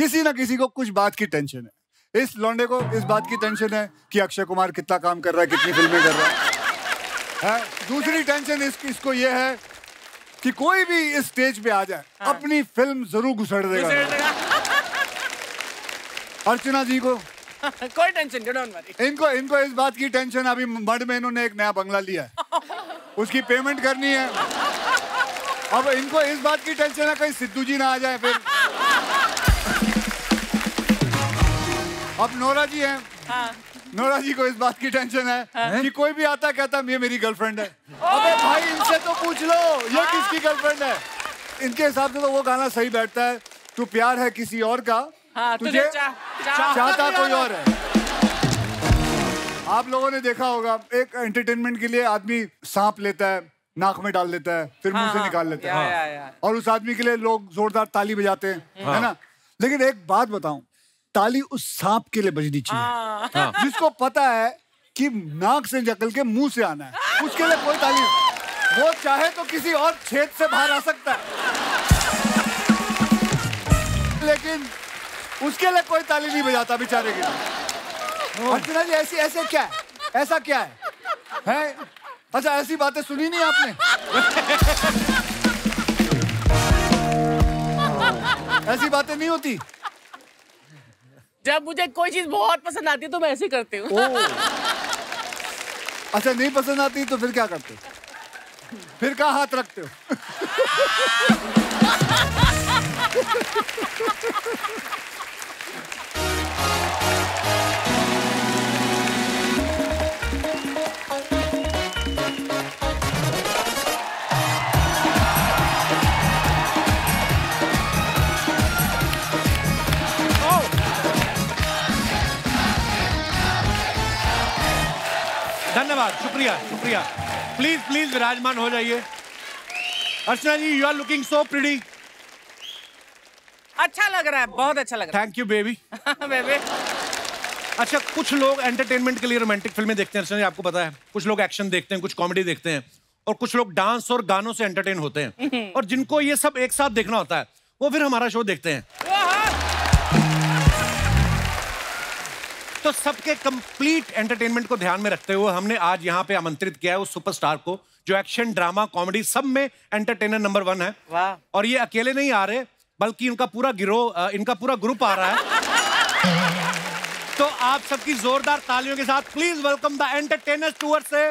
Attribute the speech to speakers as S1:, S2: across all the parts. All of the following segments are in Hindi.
S1: किसी ना किसी को कुछ बात की टेंशन है। इस लौंडे को इस बात की टेंशन है कि अक्षय कुमार कितना काम कर रहा है, कितनी फिल्में कर रहा है। दूसरी टेंशन इसको ये है कि कोई भी इस स्टेज पे आ जाए, अपनी फिल्म जरूर घुसड़ देगा। अर्चना जी को
S2: कोई टेंशन नहीं, डोंट वरी।
S1: इनको इस बात की टेंशन, अभी मड में इन्होंने एक नया बंगला लिया है, उसकी पेमेंट करनी है। अब इनको इस बात की टेंशन है कहीं सिद्धू जी ना आ जाए फिर। अब नोरा जी हैं, नोरा जी को इस बात की टेंशन है कि कोई भी आता कहता ये मेरी गर्लफ्रेंड है। अबे भाई इनसे तो पूछ लो ये किसकी गर्लफ्रेंड है। इनके हिसाब से तो वो गाना सही बैठता है, तू प्यार है किसी और का, तुझे चाहता कोई और है। आप लोगों ने देखा होगा, एक एंटरटेनमेंट के लिए आदमी सांप लेता है, नाक में डाल देता है, फिर मुंह से निकाल लेता है, और उस आदमी के लिए लोग जोरदार ताली बजाते हैं, है ना। लेकिन एक बात बताऊं, ताली उस सांप के लिए बजनी चाहिए जिसको पता है कि नाक से निकल के मुंह से आना है, उसके लिए कोई ताली। वो चाहे तो किसी और छेद से बाहर आ सकता है, लेकिन उसके लिए कोई ताली नहीं बजाता बेचारे के लिए। अर्चना जी ऐसे क्या है, ऐसा क्या है? अच्छा ऐसी बातें सुनी नहीं आपने? ऐसी बातें नहीं होती।
S2: जब मुझे कोई चीज बहुत पसंद आती है तो मैं ऐसे करती हूँ।
S1: अच्छा नहीं पसंद आती तो फिर क्या करते हो? फिर कहाँ हाथ रखते हो?
S3: धन्यवाद, शुक्रिया शुक्रिया। प्लीज प्लीज विराजमान हो जाइए। Archana ji, you are looking so pretty.
S2: अच्छा लग रहा है, बहुत अच्छा लग रहा है।
S3: Thank you baby.
S2: बेबी।
S3: अच्छा, कुछ लोग एंटरटेनमेंट के लिए रोमांटिक फिल्में देखते हैं, अर्चना जी आपको पता है। कुछ लोग एक्शन देखते हैं, कुछ कॉमेडी देखते हैं, और कुछ लोग डांस और गानों से एंटरटेन होते हैं। और जिनको ये सब एक साथ देखना होता है वो फिर हमारा शो देखते हैं। तो सबके कंप्लीट एंटरटेनमेंट को ध्यान में रखते हुए हमने आज यहाँ पे आमंत्रित किया है उस सुपरस्टार को जो एक्शन, ड्रामा, कॉमेडी सब में एंटरटेनर नंबर 1 है।
S2: वाह।
S3: और ये अकेले नहीं आ रहे, बल्कि इनका पूरा गिरोह, इनका पूरा ग्रुप आ रहा है। तो आप सबकी जोरदार तालियों के साथ please welcome the entertainers tour से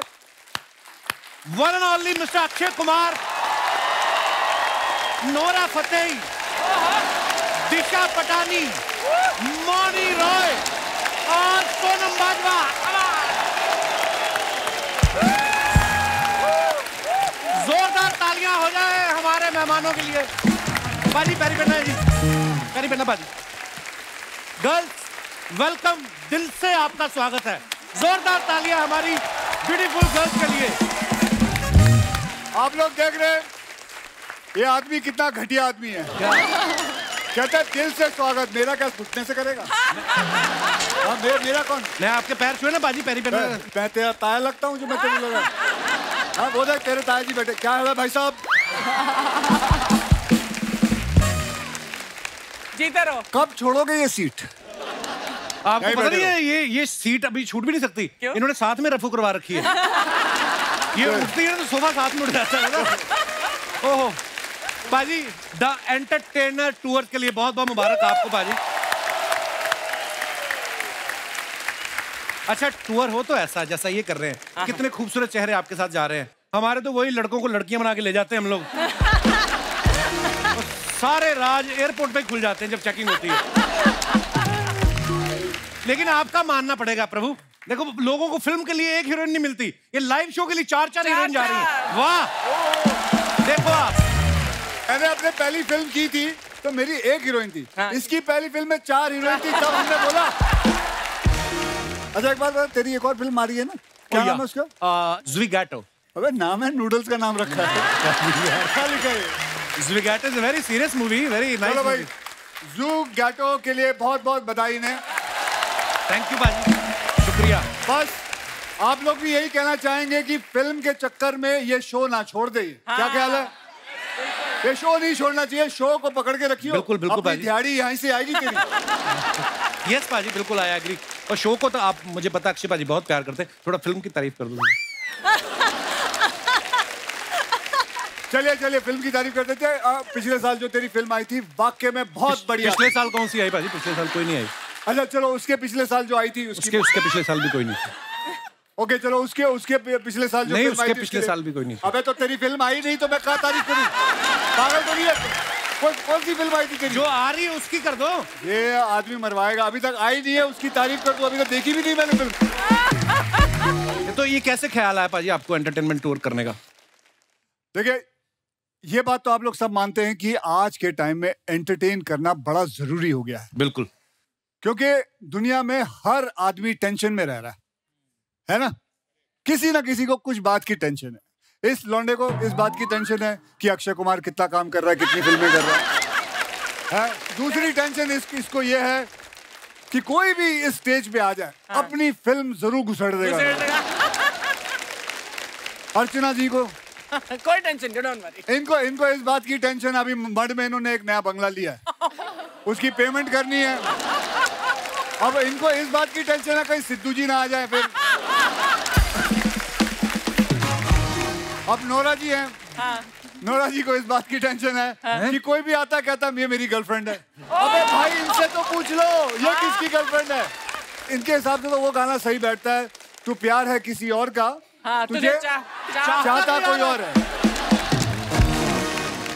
S3: one and only mister Akshay Kumar, Nora Fatehi, Disha Patani, Mouni Roy और सोनम बाजवा। जोरदार तालियां हो जाए हमारे मेहमानों के लिए। बाजी पैरी पहना है जी, पैरी पहना बाजी। गर्ल्स वेलकम, दिल से आपका स्वागत है। जोरदार तालियां हमारी ब्यूटीफुल गर्ल्स के लिए।
S1: आप लोग देख रहे हैं ये आदमी कितना घटिया आदमी है। कहता है दिल से स्वागत, मेरा क्या घुटने से करेगा? मेरा कौन?
S3: मैं आपके पैर छुए ना बाजी, पैरी पहना।
S1: मैं तेरा ताया लगता हूँ जो मैं तेरे लगा? हाँ वो देख तेरे ताया जी बैठे। क्या है भाई साहब?
S2: जीते रहो।
S1: कब छोड़ोगे ये सीट?
S3: आपको पता नहीं है ये सीट अभी छूट भी नहीं सकती।
S2: क्यों?
S3: इन्होंने साथ में रफू करवा रखी है। ये उठती है तो सोफा साथ में उठ जाता है ना। ओहो बाजी, द एंटरटेनर टूर के लिए बहुत बहुत मुबारक आपको बाजी। अच्छा, टूर हो तो ऐसा जैसा ये कर रहे हैं। कितने खूबसूरत चेहरे आपके साथ जा रहे हैं। हमारे तो वही लड़कों को लड़कियां बना के ले जाते हैं हम लोग। सारे राज एयरपोर्ट पे खुल जाते हैं जब चेकिंग होती है। लेकिन आपका मानना पड़ेगा प्रभु, देखो लोगों को फिल्म के लिए एक हीरोइन नहीं मिलती, ये लाइव शो के लिए 4 हीरोइन जा रही है। वाह, देखो आप।
S1: मैंने अपने पहली फिल्म की थी तो मेरी एक हीरोइन थी। इसकी पहली फिल्म में 4 हीरोइन थी, तब हमने बोला। अच्छा एक बात बता, तेरी एक और फिल्म आ रही है ना, क्या नाम है उसका?
S3: ज़्विगैटो।
S1: अबे नाम है, नूडल्स का नाम रखा है। क्या लिखा है?
S3: Zwigato is a very serious movie, very nice movie.
S1: Zwigato के लिए बहुत बहुत बधाई ने।
S3: थैंक यू बाजी, शुक्रिया।
S1: बस आप लोग भी यही कहना चाहेंगे कि फिल्म के चक्कर में ये शो ना छोड़ दे। क्या ख्याल है? ये शो नहीं छोड़ना चाहिए, शो को पकड़ के रखियो।
S3: बिल्कुल बिल्कुल
S1: अपनी
S3: भाजी,
S1: दिहाड़ी यहाँ से आएगी तेरी।
S3: यस भाजी बिल्कुल, आई एग्री। और शो को तो आप, मुझे पता है अक्षय भाजी बहुत प्यार करते हैं, थोड़ा फिल्म की तारीफ कर दो।
S1: चलिए चलिए फिल्म की तारीफ कर देते हैं। पिछले साल जो तेरी फिल्म आई थी वाकई में बहुत बढ़िया।
S3: पिछले साल कौन सी आई भाजी? पिछले साल कोई नहीं आई।
S1: अच्छा चलो उसके पिछले साल जो आई थी
S3: उसके पिछले साल भी कोई नहीं।
S1: ओके चलो उसके पिछले साल जो
S3: नहीं,
S1: फिल्म आई
S3: उसके
S1: थी
S3: पिछले साल भी कोई नहीं।
S1: अबे तो तेरी फिल्म आई नहीं तो मैं क्या तारीफ करूं? पागल तो नहीं है? कौन सी फिल्म आई थी तेरी?
S3: जो आ रही है उसकी कर दो।
S1: ये आदमी मरवाएगा, अभी तक आई नहीं है उसकी तारीफ कर दो, अभी तक देखी भी नहीं मैंने फिल्म।
S3: तो ये कैसे ख्याल आया पाजी आपको एंटरटेनमेंट टूर करने का?
S1: देखिए ये बात तो आप लोग सब मानते हैं कि आज के टाइम में एंटरटेन करना बड़ा जरूरी हो गया है।
S3: बिल्कुल,
S1: क्योंकि दुनिया में हर आदमी टेंशन में रह रहा है ना? किसी ना किसी को कुछ बात की टेंशन है। इस लौंडे को इस बात की टेंशन है कि अक्षय कुमार कितना काम कर रहा है, कितनी फिल्में कर रहा है। दूसरी टेंशन इसको ये है कि कोई भी इस स्टेज पे आ जाए अपनी फिल्म जरूर घुसड़ देगा। अर्चना जी को
S2: कोई टेंशन नहीं, डोंट वरी।
S1: इनको इस बात की टेंशन, अभी मड में इन्होंने एक नया बंगला लिया है, उसकी पेमेंट करनी है। अब इनको इस बात की टेंशन है कहीं सिद्धू जी ना आ जाए फिर। अब नोरा जी हैं, नोरा जी को इस बात की टेंशन है कि कोई भी आता कहता ये मेरी गर्लफ्रेंड है। अबे भाई इनसे तो पूछ लो ये किसकी गर्लफ्रेंड है। इनके हिसाब से तो वो गाना सही बैठता है, तू प्यार है किसी और का, तुझे चाहता कोई और है।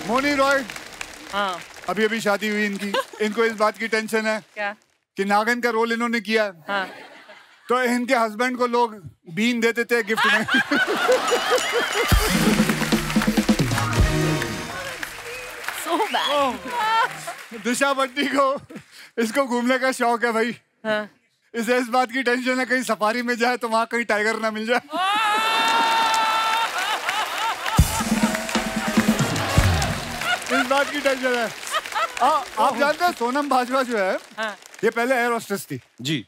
S1: मोनी रॉय, अभी अभी शादी हुई इनकी, इनको इस बात की टेंशन है
S2: क्या?
S1: कि नागन का रोल इन्होंने किया, तो इनके हस्बैंड को लोग बीन दे देते हैं गिफ्ट में।
S2: So bad.
S1: दिशा बट्टी को इसको घूमने का शौक है भाई। इसे इस बात की टेंशन है कहीं सफारी में जाए तो वहां कहीं टाइगर ना मिल जाए। इस बात की टेंशन है। आप जानते हैं सोनम बाजवा जो है ये पहले एयर होस्टेस थी
S3: जी।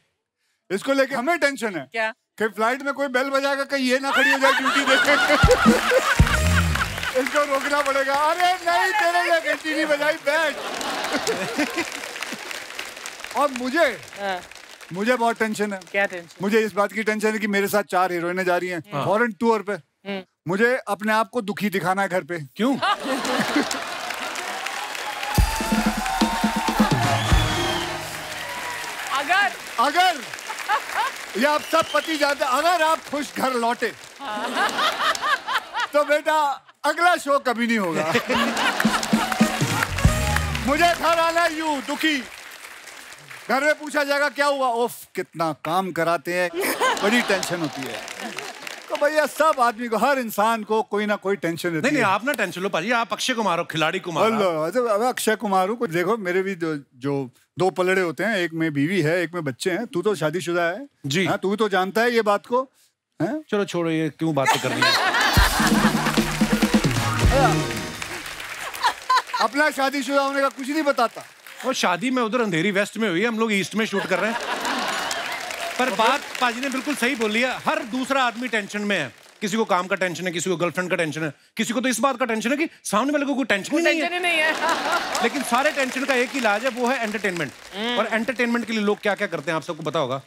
S1: इसको लेके हमें टेंशन है
S2: क्या?
S1: कि फ्लाइट में कोई बेल बजाएगा कहीं ये ना खड़ी हो जाए ड्यूटी देखे। इसको रोकना पड़ेगा। अरे नहीं तेरे लिए घंटी नहीं बजाई, बैठ। और मुझे बहुत टेंशन है।
S2: क्या टेंशन?
S1: मुझे इस बात की टेंशन है कि मेरे साथ 4 हीरोइनें जा रही हैं फॉरेन टूर पे। मुझे अपने आप को दुखी दिखाना है घर पे।
S3: क्यों?
S1: अगर ये आप सब पति जानते, अगर आप खुश घर लौटे तो बेटा अगला शो कभी नहीं होगा। मुझे घर आना यूं दुखी, घर में पूछा जाएगा क्या हुआ, ओफ कितना काम कराते हैं, बड़ी टेंशन होती है। तो भैया सब आदमी को, हर इंसान को कोई ना कोई टेंशन रहती है।
S3: नहीं आप ना टेंशन लो पाजी, आप अक्षय कुमार हो, खिलाड़ी कुमार।
S1: अक्षय कुमार हूँ, देखो मेरे भी जो 2 पलड़े होते हैं, एक में बीवी है एक में बच्चे हैं। तू तो शादीशुदा है
S3: जी।
S1: हाँ, तू तो जानता है ये बात को है?
S3: चलो छोड़ो ये क्यों बातें कर रही है।
S1: अपना शादीशुदा होने का कुछ नहीं बताता।
S3: और शादी में उधर अंधेरी वेस्ट में हुई है, हम लोग ईस्ट में शूट कर रहे हैं। पर बात पाजी ने बिल्कुल सही बोली है, हर दूसरा आदमी टेंशन में है। किसी को काम का टेंशन है, किसी को गर्लफ्रेंड का टेंशन है, किसी को तो इस बात का टेंशन है कि सामने वाले को कोई टेंशन ही नहीं है। लेकिन सारे टेंशन का एक ही इलाज है, वो है एंटरटेनमेंट। और एंटरटेनमेंट के लिए लोग क्या क्या करते हैं आप सबको पता होगा।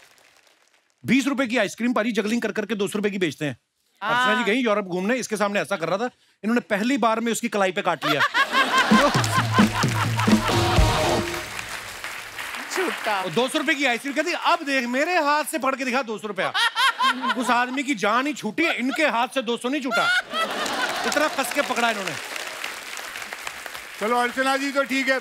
S3: 20 रुपए की आइसक्रीम पाजी जगलिंग कर करके 200 रुपए की बेचते हैं। अर्चना जी गई यूरोप घूमने, इसके सामने ऐसा कर रहा था, इन्होंने पहली बार में उसकी कलाई पे काट लिया। 200 रुपए की आइसक्रीम कहती, अब देख मेरे हाथ से फड़ के दिखा 200 रुपया। उस आदमी की जान ही छूटी है, इनके हाथ से 200 नहीं छूटा। इतना कस के पकड़ा इन्होंने।
S1: चलो अर्चना जी तो ठीक है,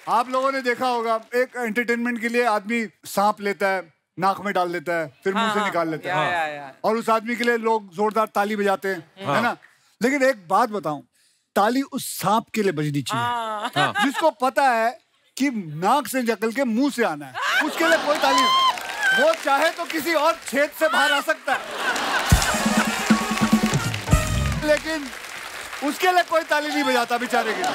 S1: आप लोगों ने देखा होगा एक एंटरटेनमेंट के लिए आदमी सांप लेता है, नाक में डाल लेता है, फिर मुंह से निकाल लेता है, और उस आदमी के लिए लोग जोरदार ताली बजाते हैं, है ना? लेकिन एक बात बताऊं, ताली उस सांप के लिए बजनी चाहिए जिसको पता है कि नाक से निकल के मुंह से आना है, उसके लिए कोई ताली नहीं। वो चाहे तो किसी और छेद से बाहर आ सकता है, लेकिन उसके लिए कोई ताली नहीं बजाता बेचारे के लिए।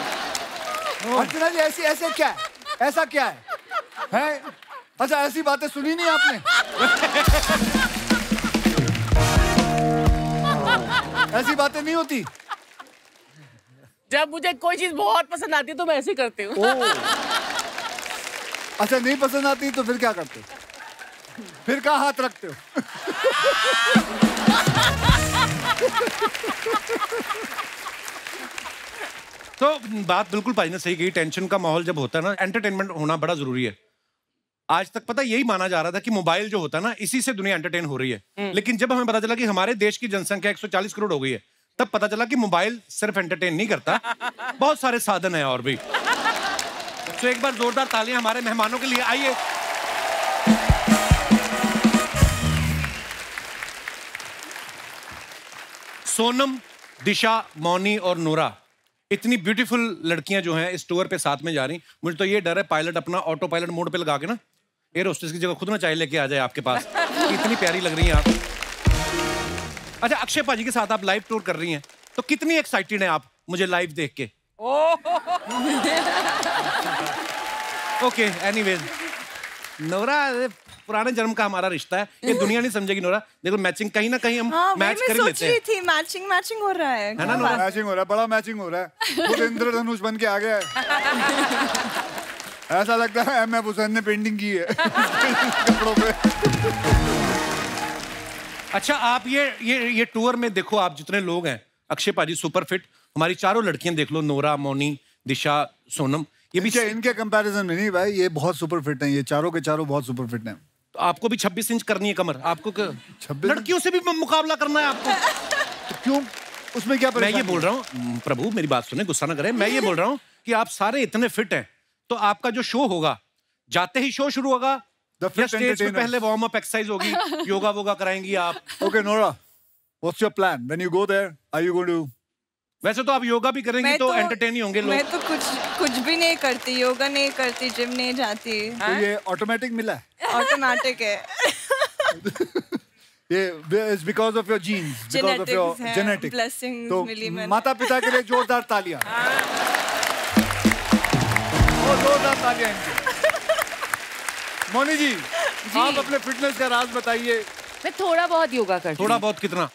S1: अर्चना जी ऐसे क्या है, ऐसा क्या है? अच्छा ऐसी बातें सुनी नहीं आपने? ऐसी बातें नहीं होती।
S2: जब मुझे कोई चीज बहुत पसंद आती है तो मैं ऐसे करती हूँ।
S1: अच्छा, नहीं पसंद आती तो फिर क्या करते हो? फिर कहाँ हाथ रखते हो?
S3: तो बात बिल्कुल भाई ने सही कही। टेंशन का माहौल जब होता है ना, एंटरटेनमेंट होना बड़ा जरूरी है। आज तक पता यही माना जा रहा था कि मोबाइल जो होता है ना, इसी से दुनिया एंटरटेन हो रही है। लेकिन जब हमें पता चला कि हमारे देश की जनसंख्या 140 करोड़ हो गई है, तब पता चला कि मोबाइल सिर्फ एंटरटेन नहीं करता, बहुत सारे साधन है और भी। तो एक बार जोरदार तालियां हमारे मेहमानों के लिए। आइए। सोनम, दिशा, मौनी और नूरा, इतनी ब्यूटीफुल लड़कियां जो हैं इस टूर पे साथ में जा रही। मुझे तो ये डर है पायलट अपना ऑटो पायलट मोड पे लगा के ना एयर होस्टेस की जगह खुद ना चाय लेके आ जाए आपके पास। इतनी प्यारी लग रही हैं आप। अच्छा, अक्षय पाजी के साथ आप लाइव टूर कर रही हैं, तो कितनी एक्साइटेड हैं आप मुझे लाइव देख के? ओके, एनीवेज, नोरा पुराने जन्म का हमारा रिश्ता है, ये दुनिया नहीं समझेगी नोरा। देखो मैचिंग कहीं ना कहीं हम मैच कर ही लेते हैं।
S4: थी मैचिंग हो रहा है
S3: ना नोरा?
S1: मैचिंग हो रहा है, बड़ा मैचिंग हो रहा है। वो इंद्रधनुष बन के आ गया है। ऐसा लगता है एम एफ हुसैन ने पेंटिंग की है कपड़ों पे।
S3: अच्छा, आप ये टूर में देखो, आप जितने लोग हैं, अक्षय पाजी सुपर फिट, हमारी चारों लड़कियां देख लो, नोरा, मौनी, दिशा, सोनम, ये भी
S1: इनके कंपैरिजन में नहीं भाई, ये बहुत सुपर फिट हैं, ये चारों के चारों बहुत सुपर फिट हैं।
S3: तो आपको भी 26 इंच करनी है कमर, आपको 26 लड़कियों से भी मुकाबला करना है आपको।
S1: तो क्यों, उसमें क्या
S3: मैं ये बोल रहा हूँ, प्रभु मेरी बात सुने, गुस्सा ना करें, मैं ये बोल रहा हूँ कि आप सारे इतने फिट हैं, तो आपका जो शो होगा, जाते ही शो शुरू होगा या स्टेज पे पहले वार्म अप एक्सरसाइज होगी, योगा वोगा कराएंगी आप?
S1: Okay Nora, what's your plan when you go there? Are you going to?
S3: वैसे तो आप योगा भी करेंगी तो एंटरटेन ही होंगे लोग।
S4: मैं तो कुछ भी नहीं करती, योगा नहीं करती, जिम नहीं जाती।
S1: तो ये ऑटोमेटिक मिला है?
S4: ऑटोमेटिक है।
S1: ये is because of your genes, because of your genetic
S4: blessings
S1: तो
S4: मिली मैंने।
S1: माता पिता के लिए जोरदार तालियां। वो जोरदार तालियां इनके। मौनी जी, आप अपने फिटनेस का राज बताइए।
S2: मैं थोड़ा बहुत योगा करती हूँ।
S3: थोड़ा बहुत कितना?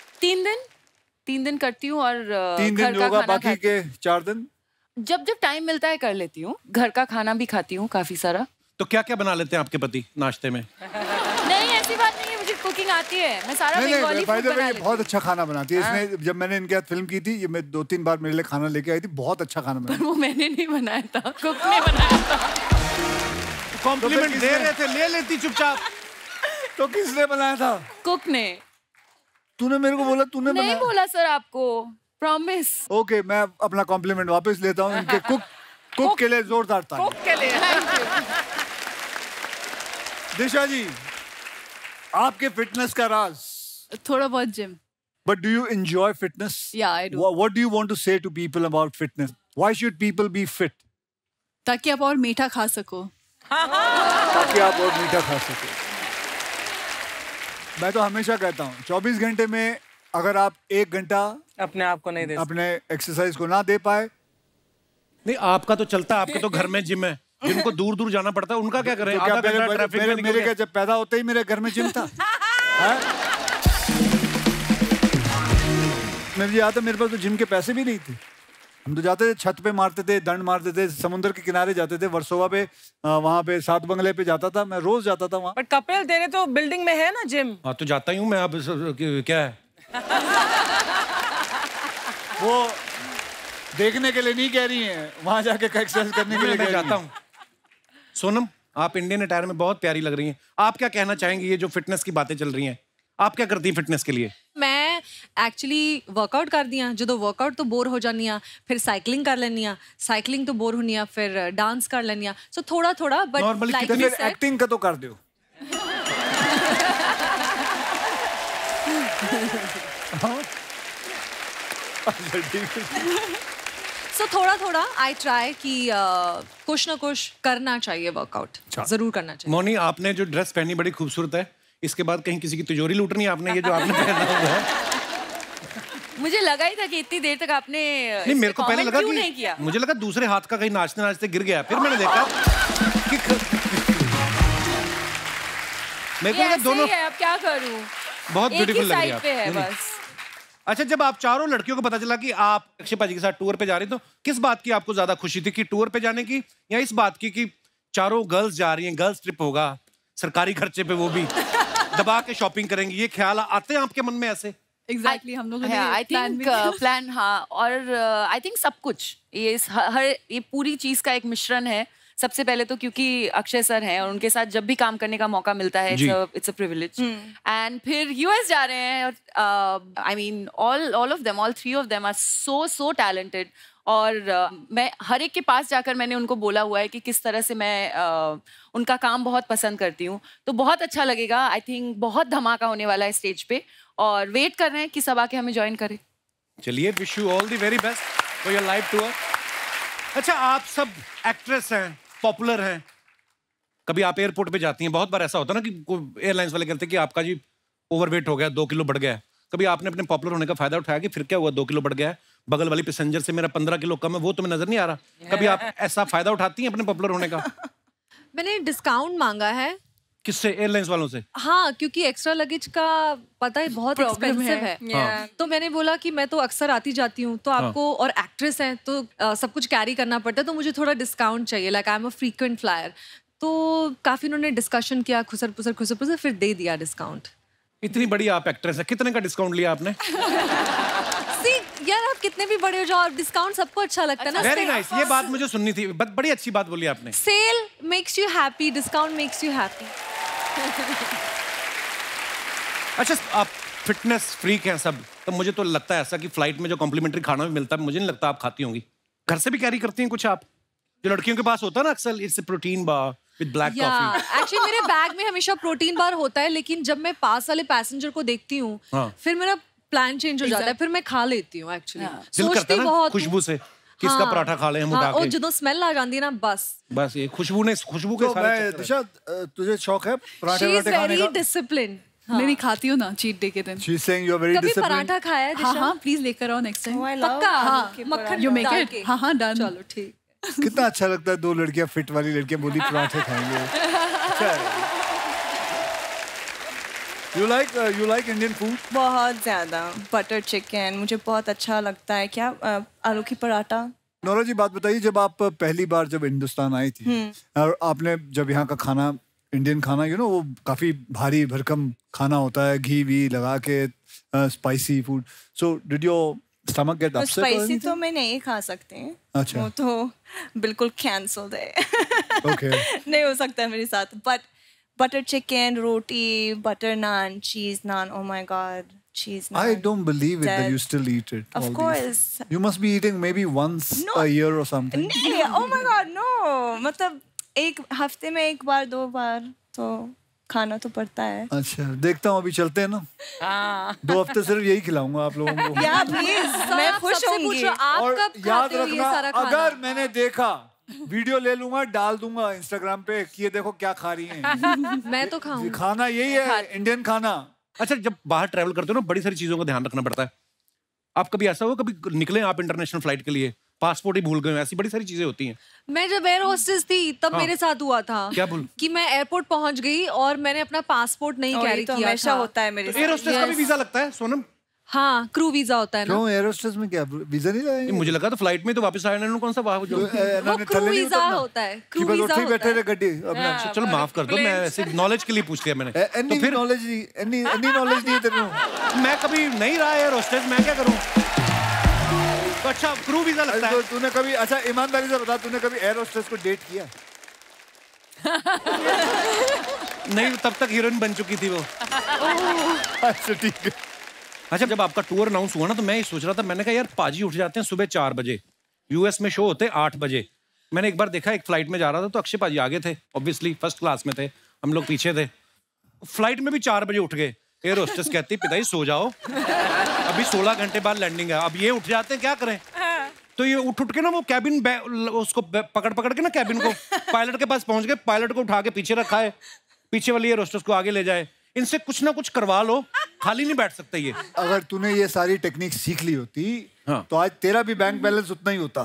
S2: 3 दिन करती हूँ और
S1: 3 दिन योगा, बाकी के 4 दिन
S2: जब टाइम मिलता है कर लेती हूँ। घर का खाना भी खाती हूँ काफी सारा।
S3: तो क्या क्या बना लेते हैं आपके पति नाश्ते में?
S2: नहीं, ऐसी बात नहीं है, मुझे कुकिंग आती है, मैं सारा बंगाली फूड बना लेती हूँ।
S1: बहुत अच्छा खाना बनाती है। इसने जब मैंने इनके साथ फिल्म की थी, ये मैं 2-3 बार मेरे लिए खाना लेके आई थी, बहुत अच्छा खाना बनाया।
S2: वो मैंने नहीं बनाया था, कुक ने बनाया था।
S3: कॉम्प्लीमेंट दे रहे थे, ले लेती चुपचाप।
S1: तो किसने बनाया था?
S2: कुक ने।
S1: तूने मेरे को बोला तूने बनाया?
S2: नहीं बोला सर आपको, प्रॉमिस।
S1: ओके, मैं अपना कॉम्प्लीमेंट वापस लेता हूँ। इनके कुक के लिए जोरदार ताली।
S2: कुक के लिए।
S1: दिशा जी, आपके फिटनेस का राज?
S2: थोड़ा बहुत gym.
S1: But do you enjoy fitness?
S2: Yeah, I do.
S1: What do you want to say to people about fitness? Why should people be fit?
S5: ताकि आप और मीठा खा सको।
S1: ताकि आप और मीठा खा सको। मैं तो हमेशा कहता हूँ 24 घंटे में अगर आप 1 घंटा
S2: अपने आप को नहीं दे,
S1: अपने एक्सरसाइज को ना दे पाए।
S3: नहीं, आपका तो चलता है, आपके तो घर में जिम है, जिनको दूर दूर जाना पड़ता है, उनका क्या करें?
S1: तो क्या मेरे क्या जब पैदा होते ही मेरे घर में जिम था? मुझे याद है मेरे पास तो जिम के पैसे भी नहीं थे। हम तो जाते थे, छत पे मारते थे, दंड मारते थे, समुद्र के किनारे जाते थे, वर्सोवा पे, वहाँ पे 7 बंगले पे जाता था मैं, रोज जाता था वहाँ।
S2: बट कपिल तेरे तो बिल्डिंग में है ना जिम?
S3: हाँ तो जाता ही हूँ मैं। अब क्या है
S1: वो देखने के लिए नहीं कह रही हैं, वहाँ जाके एक्सरसाइज करने के लिए
S3: मैं जाता हूँ। सोनम, आप इंडियन अटायर में बहुत प्यारी लग रही हैं, आप क्या कहना चाहेंगी? ये जो फिटनेस की बातें चल रही हैं, आप क्या करती हैं फिटनेस के लिए?
S6: मैं एक्चुअली वर्कआउट कर दिया, जो वर्कआउट तो बोर हो जानी आ, फिर साइकिलिंग कर लेनी आ, साइकिलिंग तो बोर होनी आ, फिर डांस कर लेनी आ, सो थोड़ा थोड़ा। बट
S1: लाइक एक्टिंग का तो कर दो।
S6: सो थोड़ा थोड़ा आई ट्राई कि कुछ ना कुछ करना चाहिए, वर्कआउट जरूर करना चाहिए।
S3: मोनी, आपने जो ड्रेस पहनी बड़ी खूबसूरत है, इसके बाद कहीं किसी की तिजोरी लूटनी है आपने? ये जो आपने पहना हुआ है
S2: मुझे लगा ही था कि इतनी देर तक आपने
S3: नहीं, मेरे को पहले लगा
S2: नहीं किया।
S3: मुझे लगा दूसरे हाथ का कहीं नाचते नाचते गिर गया, फिर मैंने देखा कि मेरे को लगा दोनों
S2: है। अब क्या करूं,
S3: बहुत ब्यूटीफुल लग रही
S2: है बस।
S3: अच्छा, जब आप चारों लड़कियों को पता चला कि आप अक्षय पाजी के साथ टूर पे जा रही, तो किस बात की आपको ज्यादा खुशी थी, कि टूर पे जाने की या इस बात की कि चारों गर्ल्स जा रही हैं, गर्ल्स ट्रिप होगा, सरकारी खर्चे पे, वो भी दबा के शॉपिंग करेंगे, ये ख्याल आते हैं आपके मन में ऐसे?
S5: एग्जैक्टली हम लोगों ने
S2: आई थिंक प्लान, हाँ, और आई थिंक सब कुछ ये पूरी चीज का एक मिश्रण है। सबसे पहले तो क्योंकि अक्षय सर हैं और उनके साथ जब भी काम करने का मौका मिलता है, इट्स अ प्रिविलेज। एंड फिर यूएस जा रहे हैं, I mean all of them, all three of them are so talented. और मैं हर एक के पास जाकर मैंने उनको बोला हुआ है कि किस तरह से मैं उनका काम बहुत पसंद करती हूँ। तो बहुत अच्छा लगेगा, आई थिंक बहुत धमाका होने वाला है स्टेज पे, और वेट कर रहे हैं कि सब आके हमें ज्वाइन करें।
S3: चलिए, wish you all the very best for your live tour. अच्छा, आप सब एक्ट्रेस हैं, पॉपुलर हैं, कभी आप एयरपोर्ट पे जाती हैं, बहुत बार ऐसा होता है ना कि एयरलाइंस वाले कहते हैं कि आपका जी ओवरवेट हो गया, 2 किलो बढ़ गया है। कभी आपने अपने पॉपुलर होने का फायदा उठाया कि फिर क्या हुआ, 2 किलो बढ़ गया है, बगल वाली पैसेंजर से मेरा 15 किलो कम है, वो तुम्हें नजर नहीं आ रहा? कभी आप ऐसा फायदा उठाती हैं अपने पॉपुलर होने का?
S6: मैंने डिस्काउंट मांगा है।
S3: किससे? एयरलाइंस वालों से?
S6: हाँ, क्योंकि एक्स्ट्रा लगेज का पता है बहुत एक्सपेंसिव है।
S3: हाँ।
S6: तो मैंने बोला कि मैं तो अक्सर आती जाती हूँ, तो आपको, और एक्ट्रेस हैं तो सब कुछ कैरी करना पड़ता है, तो मुझे थोड़ा डिस्काउंट चाहिए, like I am a frequent flyer. तो काफी उन्होंने डिस्कशन किया, खुसर पुसर, फिर दे दिया डिस्काउंट।
S3: इतनी बड़ी आप एक्ट्रेस है, कितने का डिस्काउंट लिया आपने?
S6: यार, आप कितने भी बड़े हो जाओ, डिस्काउंट सबको अच्छा लगता है ना।
S3: वेरी नाइस, ये बात मुझे सुननी थी, बड़ी अच्छी बात बोली आपने।
S6: Sale makes you happy, discount makes you happy.
S3: अच्छा, आप फिटनेस फ्रीक हैं सब, तो मुझे तो लगता है ऐसा कि फ्लाइट में जो कॉम्प्लीमेंट्री खाना भी मिलता है, मुझे नहीं लगता आप खाती होंगी। घर से भी कैरी करती हैं कुछ आप, जो लड़कियों के पास होता है ना अक्सर, it's protein bar with black coffee?
S6: Actually मेरे बैग में हमेशा प्रोटीन बार होता है, लेकिन जब मैं पास वाले पैसेंजर को देखती हूँ, फिर मेरा प्लान चेंज हो जाता है, फिर मैं खा लेती हूँ। एक्चुअली सोचती बहुत
S3: खुशबू से किसका पराठा खा ले हम उठा के,
S6: और जो स्मेल आ जाती है ना, बस
S3: ये खुशबू के सारे।
S1: दिशा, तुझे शौक है पराठे खाने का?
S5: डिसिप्लिन। नहीं खाती हूँ ना चीट डे के दिन।
S1: She's saying you're very
S6: कभी
S1: disciplined.
S6: पराठा खाया है दिशा?
S5: हाँ, प्लीज लेकर आओ नेक्स्ट टाइम।
S6: पक्का?
S5: हाँ,
S6: मक्खन
S5: You make
S6: डाल
S5: it?
S6: के।
S5: हाँ, डन।
S6: चलो ठीक।
S1: कितना अच्छा लगता है, 2 लड़कियां, फिट वाली लड़कियां बोली पराठे खाएंगे। You like Indian food?
S4: बहुत ज्यादा। बटर चिकन मुझे बहुत अच्छा लगता है। क्या आलू की पराठा।
S1: नोरा जी, बात बताइए, जब आप पहली बार जब हिंदुस्तान आई थी और आपने जब यहाँ का खाना, इंडियन खाना, वो काफी भारी भरकम खाना होता है, घी वी लगा के, spicy food, so did your stomach get upset?
S4: Spicy तो मैं नहीं खा सकती।
S1: अच्छा।
S4: वो तो बिल्कुल कैंसल्ड है।
S1: ओके।
S4: नहीं हो सकता है मेरे साथ। But butter chicken, roti, butter naan, cheese naan, oh my god, cheese naan.
S1: I don't believe it that you still eat it.
S4: Of
S1: all
S4: course.
S1: these. You must be eating maybe once a year or something.
S4: नहीं, oh my god, no. मतलब एक हफ्ते में 1 बार 2 बार तो खाना तो पड़ता है।
S1: अच्छा, देखता हूँ, अभी चलते हैं ना। 2 हफ्ते सिर्फ यही खिलाऊंगा आप लोगों को।
S4: या प्लीज, मैं खुश होंगी।
S1: और याद रखना, अगर मैंने देखा, वीडियो ले लूंगा, डाल दूंगा इंस्टाग्राम पे कि ये देखो क्या खा रही हैं।
S6: मैं तो खाऊंगी।
S1: खाना यही है, इंडियन खाना।
S3: अच्छा, जब बाहर ट्रैवल करते हो ना, बड़ी सारी चीजों का ध्यान रखना पड़ता है। आप कभी ऐसा हो, कभी निकले आप इंटरनेशनल फ्लाइट के लिए, पासपोर्ट ही भूल गए, ऐसी बड़ी सारी चीजें होती हैं।
S6: मैं जब एयर होस्टेस थी तब मेरे साथ हुआ था।
S3: क्या भूल?
S6: कि मैं एयरपोर्ट पहुंच गई और मैंने अपना पासपोर्ट नहीं कैरी
S4: तो
S6: किया
S4: हमेशा
S6: था।
S4: होता है मेरे साथ।
S3: एयर होस्टेस का भी वीजा लगता है सोनम?
S6: हाँ, क्रू वीजा होता है ना।
S1: क्यों, एयर होस्टेस में क्या वीजा नहीं लगाएंगे?
S3: मुझे लगा तो फ्लाइट में तो वापस आया ना, कौन सा वहाँ जो
S6: वो क्रू वीजा होता है। क्रू वीजा
S1: बैठे रहे गड्डी।
S3: चलो माफ कर दो, मैं ऐसे नॉलेज के लिए पूछ लिया मैंने।
S1: तो फिर नॉलेज नहीं है तेरे को।
S3: मैं कभी नहीं रहा एयर होस्टेस, मैं क्या करूं? तो अच्छा, क्रू वीजा लगता है।
S1: तूने कभी, अच्छा ईमानदारी से बता, तूने कभी एयर होस्टेस को डेट किया?
S3: नहीं, तब तक हीरोइन बन चुकी थी वो।
S1: अच्छा, ठीक है।
S3: अच्छा, जब आपका टूर अनाउंस हुआ ना, तो मैं ये सोच रहा था, मैंने कहा यार पाजी उठ जाते हैं सुबह 4 बजे, यूएस में शो होते 8 बजे। मैंने एक बार देखा, एक फ्लाइट में जा रहा था तो अक्षय पाजी आगे थे, ऑब्वियसली फर्स्ट क्लास में थे, हम लोग पीछे थे। फ्लाइट में भी 4 बजे उठ गए। एयर होस्टेस कहती पिताजी सो जाओ, अभी 16 घंटे बाद लैंडिंग है। अब ये उठ जाते हैं, क्या करें? तो ये उठ के ना वो कैबिन उसको पकड़ के ना कैबिन को पायलट के पास पहुंच गए, पायलट को उठा के पीछे रखा है, पीछे वाली एयर होस्टेस को आगे ले जाए। इनसे कुछ ना कुछ करवा लो, खाली नहीं बैठ सकते ये।
S1: अगर तूने ये सारी टेक्निक सीख ली होती तो आज तेरा भी बैंक बैलेंस उतना ही होता।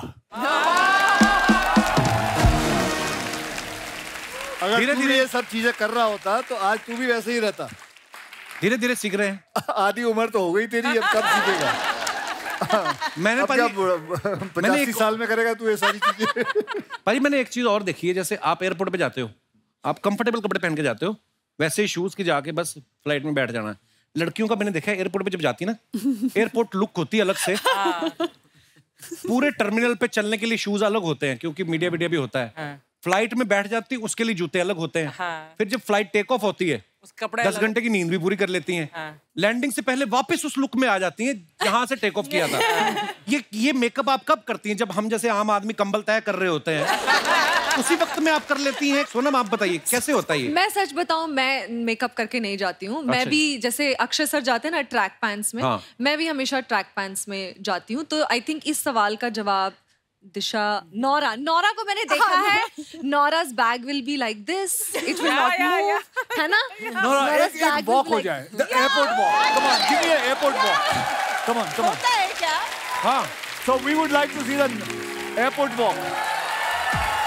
S1: अगर धीरे धीरे ये सब चीजें कर रहा होता तो आज तू भी वैसे ही रहता।
S3: धीरे धीरे सीख रहे हैं।
S1: आधी उम्र तो हो गई तेरी, अब कब सीखेगा?
S3: मैंने
S1: 85 साल में करेगा तू ये सारी चीजें?
S3: भाई मैंने एक चीज और देखी है, जैसे आप एयरपोर्ट पे जाते हो, आप कंफर्टेबल कपड़े पहन के जाते हो, वैसे ही शूज की जाके बस फ्लाइट में बैठ जाना है। लड़कियों का मैंने देखा है एयरपोर्ट पे जब जाती है ना, एयरपोर्ट लुक होती है अलग से। पूरे टर्मिनल पे चलने के लिए शूज अलग होते हैं क्योंकि मीडिया वीडिया भी होता है। फ्लाइट में बैठ जाती है उसके लिए जूते अलग होते हैं। फिर जब फ्लाइट टेक ऑफ होती है 10 घंटे की नींद भी पूरी कर लेती हैं। लैंडिंग से पहले वापस उस लुक में आ जाती हैं जहां से टेक ऑफ किया था। ये मेकअप आप कब करती हैं? जब हम जैसे आम आदमी कंबल तय कर रहे होते हैं उसी वक्त में आप कर लेती हैं? सोनम आप बताइए कैसे होता है ये?
S6: मैं सच बताऊं, मैं मेकअप करके नहीं जाती हूँ। मैं भी जैसे अक्षय सर जाते हैं ना ट्रैक पैंट्स में, मैं भी हमेशा ट्रैक पैंट्स में जाती हूँ। तो आई थिंक इस सवाल का जवाब दिशा, नौरा को मैंने देखा है। Nora's bag will be like this, it will not move, है ना?
S1: नौरा's बैग वॉक हो जाए, the airport walk. Come on, give me an airport walk. Come on.
S4: होता है क्या?
S1: हाँ. So we would like to see the airport walk.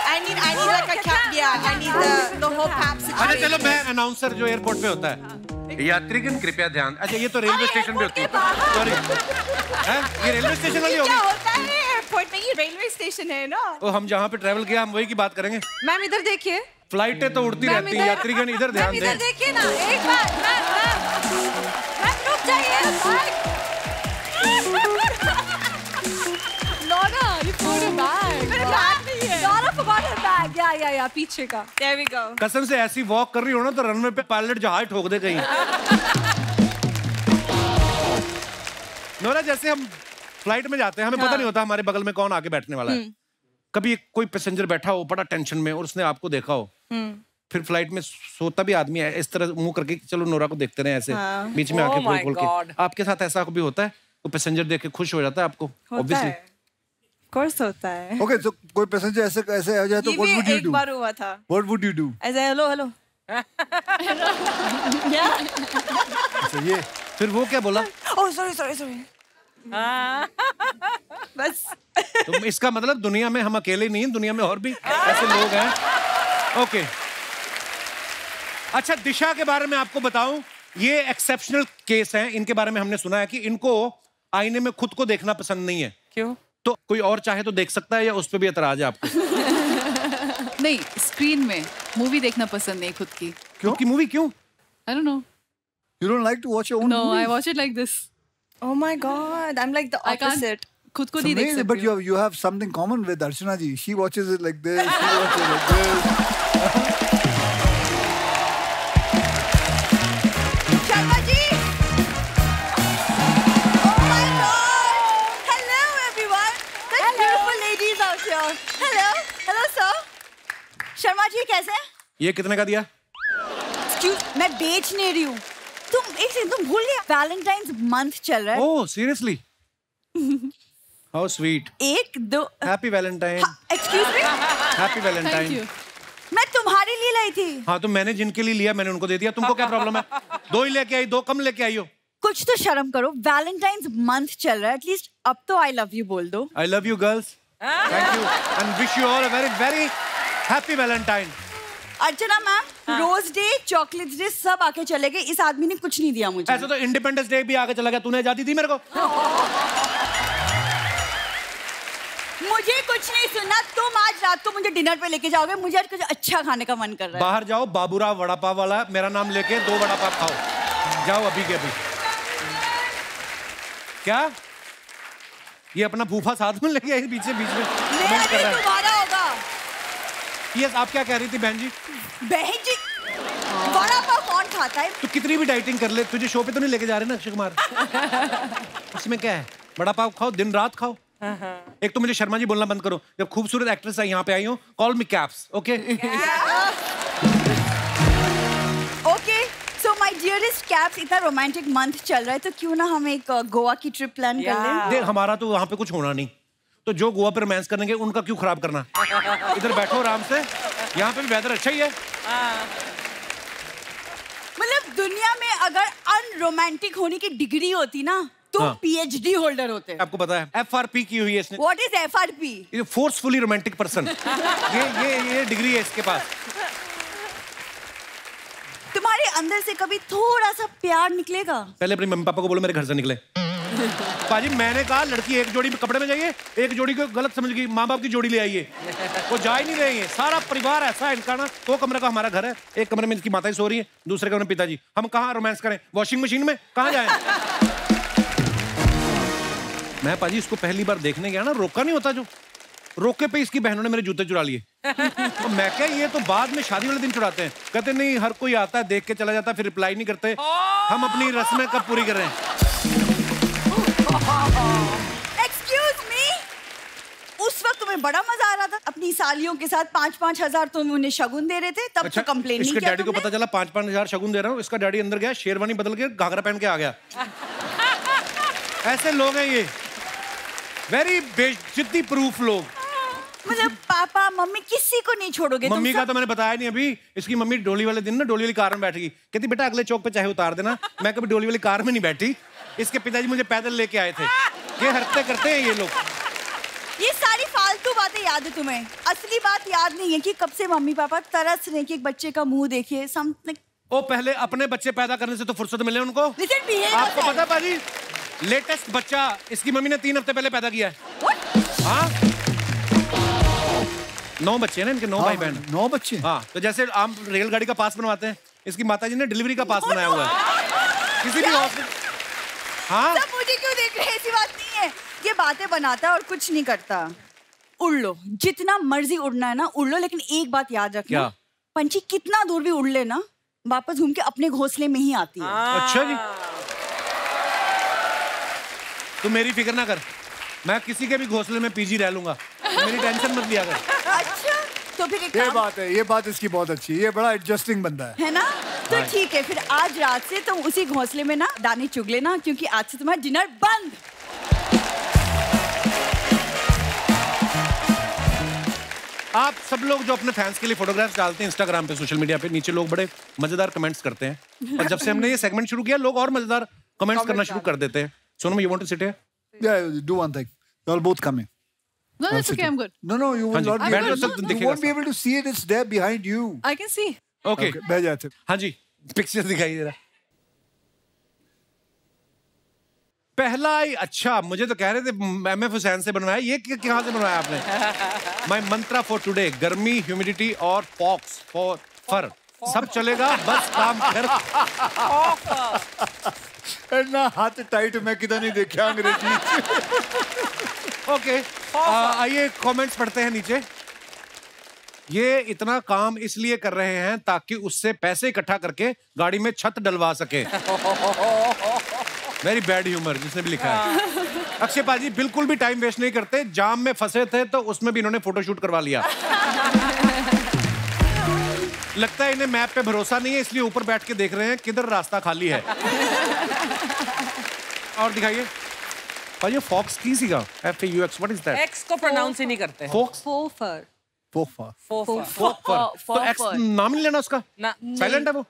S4: I need like a cap. Yeah, I need the whole cap situation.
S3: अच्छा चलो, मैं अनाउंसर जो एयरपोर्ट पे होता है, यात्रीगण कृपया ध्यान। अच्छा ये तो रेलवे स्टेशन पे होती है, सॉरी। ये रेलवे स्टेशन वाली होगी।
S4: क्या होता है एयरपोर्ट में? ये रेलवे स्टेशन है ना।
S3: तो हम जहाँ पे ट्रैवल किया हम वही की बात करेंगे।
S6: मैम इधर देखिए,
S3: फ्लाइटें तो उड़ती रहती हैं, यात्रीगण इधर ध्यान दें।
S6: इधर देखिए ना एक बार। मैम रुक जाइए। Nora, you forgot your bag.
S4: मेरे बैग नहीं है।
S6: Naura forgot her bag. या पीछे का।
S4: There we go.
S3: कसम से ऐसी वॉक कर रही हो ना तो रनवे पे पायलट जहाज ठोक दे कहीं। नौरा, जैसे हम फ्लाइट में जाते हैं हमें पता नहीं होता हमारे बगल में कौन आके बैठने वाला है। कभी कोई पैसेंजर बैठा हो बड़ा टेंशन में और उसने आपको देखा हो, फिर फ्लाइट में सोता भी आदमी है इस तरह मुंह करके, चलो नोरा को देखते रहे ऐसे, बीच में आके खोल के। आपके साथ ऐसा कभी होता है? वो पैसेंजर देख के खुश हो जाता है आपको? ऑब्वियसली
S4: कोर्स होता है।
S1: Okay, तो कोई पैसेंजर ऐसे आ जाए तो what would you do?
S4: एक बार हुआ था।
S1: What would you do?
S4: ऐसे हेलो क्या?
S1: ये
S3: फिर वो क्या बोला?
S4: Oh sorry. बस।
S3: तो इसका मतलब दुनिया में हम अकेले नहीं हैं, दुनिया में और भी ऐसे लोग हैं। ओके। अच्छा, दिशा के बारे में आपको बताऊं, ये एक्सेप्शनल केस हैं। इनके बारे में हमने सुना है कि इनको आईने में खुद को देखना पसंद नहीं है।
S2: क्यों?
S3: तो कोई और चाहे तो देख सकता है या उस पर भी एतराज है आपको?
S5: नहीं, स्क्रीन में मूवी देखना पसंद नहीं खुद की।
S3: क्यों की मूवी? क्यों?
S5: I don't know.
S1: You don't like to watch your own
S5: No,
S1: movies?
S5: I watch it like this.
S4: Oh my God, I'm like the
S5: I can't
S4: opposite.
S5: खुद को
S1: It's
S5: नहीं देख
S1: amazing,
S5: सकती
S1: but you have something common with Archana ji. She watches it like this. She watches it like this.
S4: Sharma ji. Oh my God. Hello everyone. Such beautiful ladies out here. Hello sir. Sharma ji कैसे हैं?
S3: ये कितने का दिया?
S4: मैं बेच नहीं रही हूँ। तुम भूल गए वैलेंटाइन्स मंथ चल रहा है।
S3: Oh seriously? How sweet.
S4: एक दो
S3: happy Valentine.
S4: Excuse me,
S3: happy Valentine.
S5: Thank you.
S4: मैं तुम्हारे लिए लाई थी।
S3: हाँ तो मैंने जिनके लिए लिया मैंने उनको दे दिया, तुमको क्या प्रॉब्लम है? 2 ही लेके आई, 2 कम लेके आई हो।
S4: कुछ तो शर्म करो, वैलेंटाइन्स मंथ चल रहा है, एटलीस्ट अब तो आई लव यू बोल दो।
S3: I love you girls, thank you and wish you all a very very happy Valentine.
S4: Archana ma'am, rose day, chocolates day सब आके चले गए, इस आदमी ने कुछ नहीं दिया मुझे।
S3: ऐसे तो इंडिपेंडेंस डे भी आगे चला गया, तूने आजादी दी मेरे को?
S4: मुझे कुछ नहीं सुनना, तुम आज रात को मुझे डिनर पे लेके जाओगे, मुझे आज कुछ अच्छा खाने का मन कर रहा है।
S3: बाहर जाओ, बाबूराव वड़ा पाव वाला मेरा नाम लेके 2 वड़ा पाव खाओ, जाओ अभी के अभी। क्या ये अपना फूफा साथ में लेके आई बीच में
S4: तुम्हारा होगा।
S3: यस, आप क्या कह रही थी बहन जी?
S4: बहन जी, वड़ा पाव कौन खाता है?
S3: तू कितनी भी डाइटिंग कर ले, तुझे शो पे तो नहीं लेके जा रहे ना अक्षय कुमार? उसमें क्या है, वड़ा पाव खाओ, दिन रात खाओ। एक तो मुझे शर्मा जी बोलना बंद करो, जब खूबसूरत एक्ट्रेस आई यहाँ पे आई हो, call me caps, okay?
S4: Okay, so my dearest caps, इतना रोमांटिक मंथ चल रहा है तो क्यों ना हम एक गोवा की ट्रिप प्लान कर लें?
S3: देख, हमारा तो वहाँ पे कुछ होना नहीं, तो जो गोवा पे रोमांस करेंगे उनका क्यों खराब करना? इधर बैठो आराम से, यहाँ पे भी वेदर अच्छा ही है।
S4: मतलब दुनिया में अगर अनरोमांटिक होने की डिग्री होती ना, तुम पीएचडी होल्डर होते।
S3: आपको पता है FRP की हुई है इसने।
S4: What is FRP?
S3: ये फोर्सफुली रोमांटिक पर्सन, ये डिग्री है इसके पास।
S4: तुम्हारे तुम्हारे अंदर से कभी थोड़ा सा प्यार निकलेगा?
S3: पहले अपनी मम्मी पापा को बोलो मेरे घर से निकले। पाजी मैंने कहा लड़की एक जोड़ी कपड़े में जाइए, एक जोड़ी को गलत समझ गई, माँ बाप की जोड़ी ले आइए। वो जा ही नहीं रही है, सारा परिवार ऐसा है इनका ना। 2 कमरे का हमारा घर है, एक कमरे में इसकी माता ही सो रही है, दूसरे कमरे में पिताजी। हम कहाँ रोमांस करें? वॉशिंग मशीन में कहाँ जाए? मैं पाजी इसको पहली बार देखने गया ना, रोका नहीं होता जो, रोके पे इसकी बहनों ने मेरे जूते चुरा लिए। तो मैं क्या ये तो बाद में शादी वाले दिन चुराते हैं। कहते नहीं हर कोई आता है देख के चला जाता है, फिर रिप्लाई नहीं करते। हम अपनी रस्में कब पूरी कर रहे हैं?
S4: Excuse me? उस वक्त तुम्हें बड़ा मजा आ रहा था अपनी सालियों के साथ, 5-5 हजार तुम उन्हें शगुन दे रहे थे, तब
S3: अच्छा,
S4: तो कंप्लेन नहीं
S3: किया। इसके डैडी को
S4: तुमने?
S3: पता चला 5-5 हजार शगुन दे रहा हूँ, इसका डैडी अंदर गया, शेरवानी बदल के घाघरा पहन के आ गया। ऐसे लोग हैं ये, वेरी बेइज्जती प्रूफ लोग।
S4: मतलब पापा मम्मी किसी को नहीं छोड़ोगे?
S3: मम्मी का तो मैंने बताया नहीं अभी। इसकी मम्मी डोली वाले दिन ना डोली वाली कार में बैठेगी, कहती बेटा अगले चौक पे चाहे उतार देना। मैं कभी डोली वाली कार में नहीं बैठी, इसके पिताजी मुझे पैदल लेके आए थे। ये हरकतें करते हैं ये लोग।
S4: ये सारी फालतू बातें याद है तुम्हें, असली बात याद नहीं है कि कब से मम्मी पापा तरस रहे कि एक बच्चे का मुंह देखिए। समथिंग
S3: ओ पहले अपने बच्चे पैदा करने से तो फुर्सत मिले उनको। आपको पता पाजी लेटेस्ट बच्चा इसकी मम्मी ने 3 हफ्ते पहले पैदा किया है। हाँ 9 बच्चे हैं ना इनके, 9 भाई बहन।
S1: 9 बच्चे?
S3: हाँ तो जैसे आम रेलगाड़ी का पास बनवाते हैं, इसकी माताजी ने डिलीवरी का पास बनाया हुआ है किसी भी हॉस्पिटल। हाँ
S4: सब मुझे क्यों देख रहे हैं? ऐसी बात नहीं है, ये बातें बनाता है और कुछ नहीं करता। उड़ लो, जितना मर्जी उड़ना है ना उड़ लो, लेकिन एक बात याद रखना, पंछी कितना दूर भी उड़ ले ना, वापस घूम के अपने घोंसले में ही आती है।
S3: अच्छा जी, तू मेरी फिक्र ना कर, मैं किसी के भी घोंसले में पीजी रह लूंगा, मेरी टेंशन मत लिया कर।
S4: अच्छा तो फिर एक
S1: ये बात है, ये बात इसकी बहुत अच्छी है, ये बड़ा एडजस्टिंग बंदा है
S4: ना? तो ठीक है, फिर आज रात से तुम उसी घोंसले में ना दाने चुग लेना, क्योंकि आज से तुम्हारा डिनर बंद।
S3: आप सब लोग जो अपने फैंस के लिए फोटोग्राफ्स डालते हैं इंस्टाग्राम पे, सोशल मीडिया पे, नीचे लोग बड़े मजेदार कमेंट्स करते हैं, और जब से हमने ये सेगमेंट शुरू किया लोग और मजेदार कमेंट्स करना शुरू कर देते हैं। Sonam, you want to sit here?
S1: Yeah, do one thing. You're both coming.
S5: No, that's okay. I'm good.
S1: No, you will not be
S3: बैठ
S1: able
S3: जाओ,
S1: to,
S3: सब
S1: you
S3: दिखेगा
S1: won't be able to see it. It's there behind you.
S5: I can see.
S3: Okay.
S1: बैठ जाते।
S3: हाँ जी, पिक्चर दिखाइए जरा। पहला ही अच्छा, मुझे तो कह रहे थे MF हुसैन से बनवाया, ये कहाँ से बनवाया आपने? माय मंत्रा फॉर टुडे, गर्मी, ह्यूमिडिटी और पॉक्स फॉर फर, सब चलेगा बस काम कर।
S1: ना हाथ टाइट मैं किधर नहीं देखा अंग्रेजी।
S3: ओके, आइए कमेंट्स पढ़ते हैं नीचे। ये इतना काम इसलिए कर रहे हैं ताकि उससे पैसे इकट्ठा करके गाड़ी में छत डलवा सके। वेरी बैड ह्यूमर जिसने भी लिखा है। अक्षय पाजी बिल्कुल भी टाइम वेस्ट नहीं करते, जाम में फंसे थे तो उसमें भी इन्होंने फोटोशूट करवा लिया। लगता है इन्हें मैप पे भरोसा नहीं है, इसलिए ऊपर बैठ के देख रहे हैं किधर रास्ता खाली है। और दिखाइए पाजी, फॉक्स की सीगा, FAUX, what is that?
S7: X को प्रोनाउंस ही नहीं करते।
S3: फॉक्स,
S6: फोफर।
S1: फोफा,
S3: तो एक्स नाम नहीं लेना उसका, साइलेंट है वो।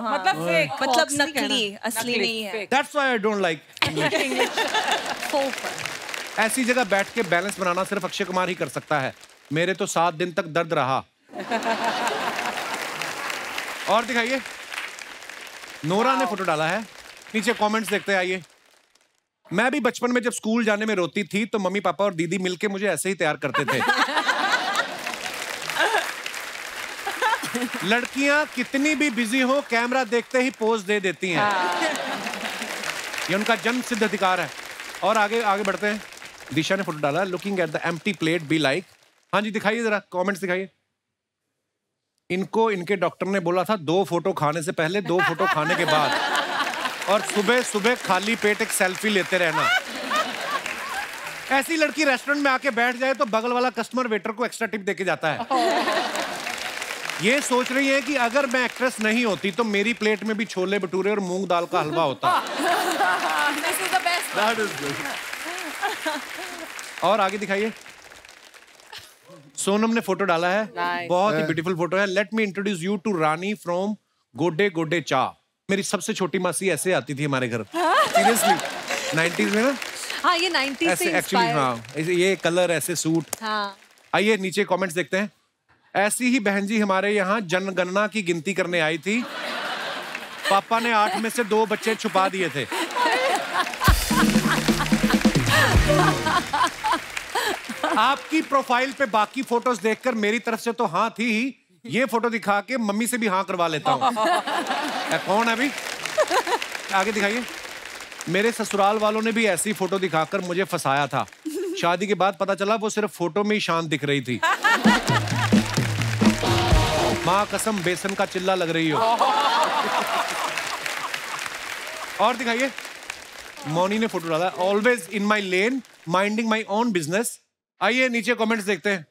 S7: मतलब फेक,
S4: मतलब नकली, असली नहीं है।
S3: That's why I don't like English. ऐसी जगह बैठ के बैलेंस बनाना सिर्फ अक्षय कुमार ही कर सकता है। मेरे तो 7 दिन तक दर्द रहा। और दिखाइए, नोरा ने फोटो डाला है, नीचे कमेंट्स देखते आइए। मैं भी बचपन में जब स्कूल जाने में रोती थी तो मम्मी पापा और दीदी मिलके मुझे ऐसे ही तैयार करते थे। लड़कियां कितनी भी बिजी हो, कैमरा देखते ही पोज दे देती हैं। ये उनका जन्म सिद्ध अधिकार है। और आगे आगे बढ़ते हैं। दिशा ने फोटो डाला, looking at the empty plate be like. हाँ जी दिखाइए जरा, कमेंट्स दिखाइए। इनको इनके डॉक्टर ने बोला था 2 फोटो खाने से पहले, 2 फोटो खाने के बाद, और सुबह सुबह खाली पेट एक सेल्फी लेते रहना। ऐसी लड़की रेस्टोरेंट में आके बैठ जाए तो बगल वाला कस्टमर वेटर को एक्स्ट्रा टिप देके जाता है। ये सोच रही है कि अगर मैं एक्ट्रेस नहीं होती तो मेरी प्लेट में भी छोले भटूरे और मूंग दाल का हलवा होता।
S2: This is the best.
S1: That is good.
S3: और आगे दिखाइए, सोनम ने फोटो डाला है, बहुत ही ब्यूटीफुल फोटो है। Let me introduce you to Rani from Gode Gode चा। मेरी सबसे छोटी मासी ऐसे आती थी हमारे घर, सीरियसली 90s में ना।
S6: हाँ ये 90s से
S3: एक्चुअली, हाँ ये कलर, ऐसे सूट।
S6: हाँ।
S3: आइए नीचे कमेंट्स देखते हैं। ऐसी ही बहन जी हमारे यहाँ जनगणना की गिनती करने आई थी, पापा ने 8 में से 2 बच्चे छुपा दिए थे। आपकी प्रोफाइल पे बाकी फोटोज देखकर मेरी तरफ से तो हाँ थी ही, ये फोटो दिखा के मम्मी से भी हाँ करवा लेता हूँ। कौन है अभी? आगे दिखाइए। मेरे ससुराल वालों ने भी ऐसी फोटो दिखाकर मुझे फंसाया था। शादी के बाद पता चला वो सिर्फ फोटो में ही शांत दिख रही थी। माँ कसम बेसन का चिल्ला लग रही हो। और दिखाइए। मौनी ने फोटो डाला, always in my lane minding my own business. आइए नीचे कमेंट्स देखते हैं।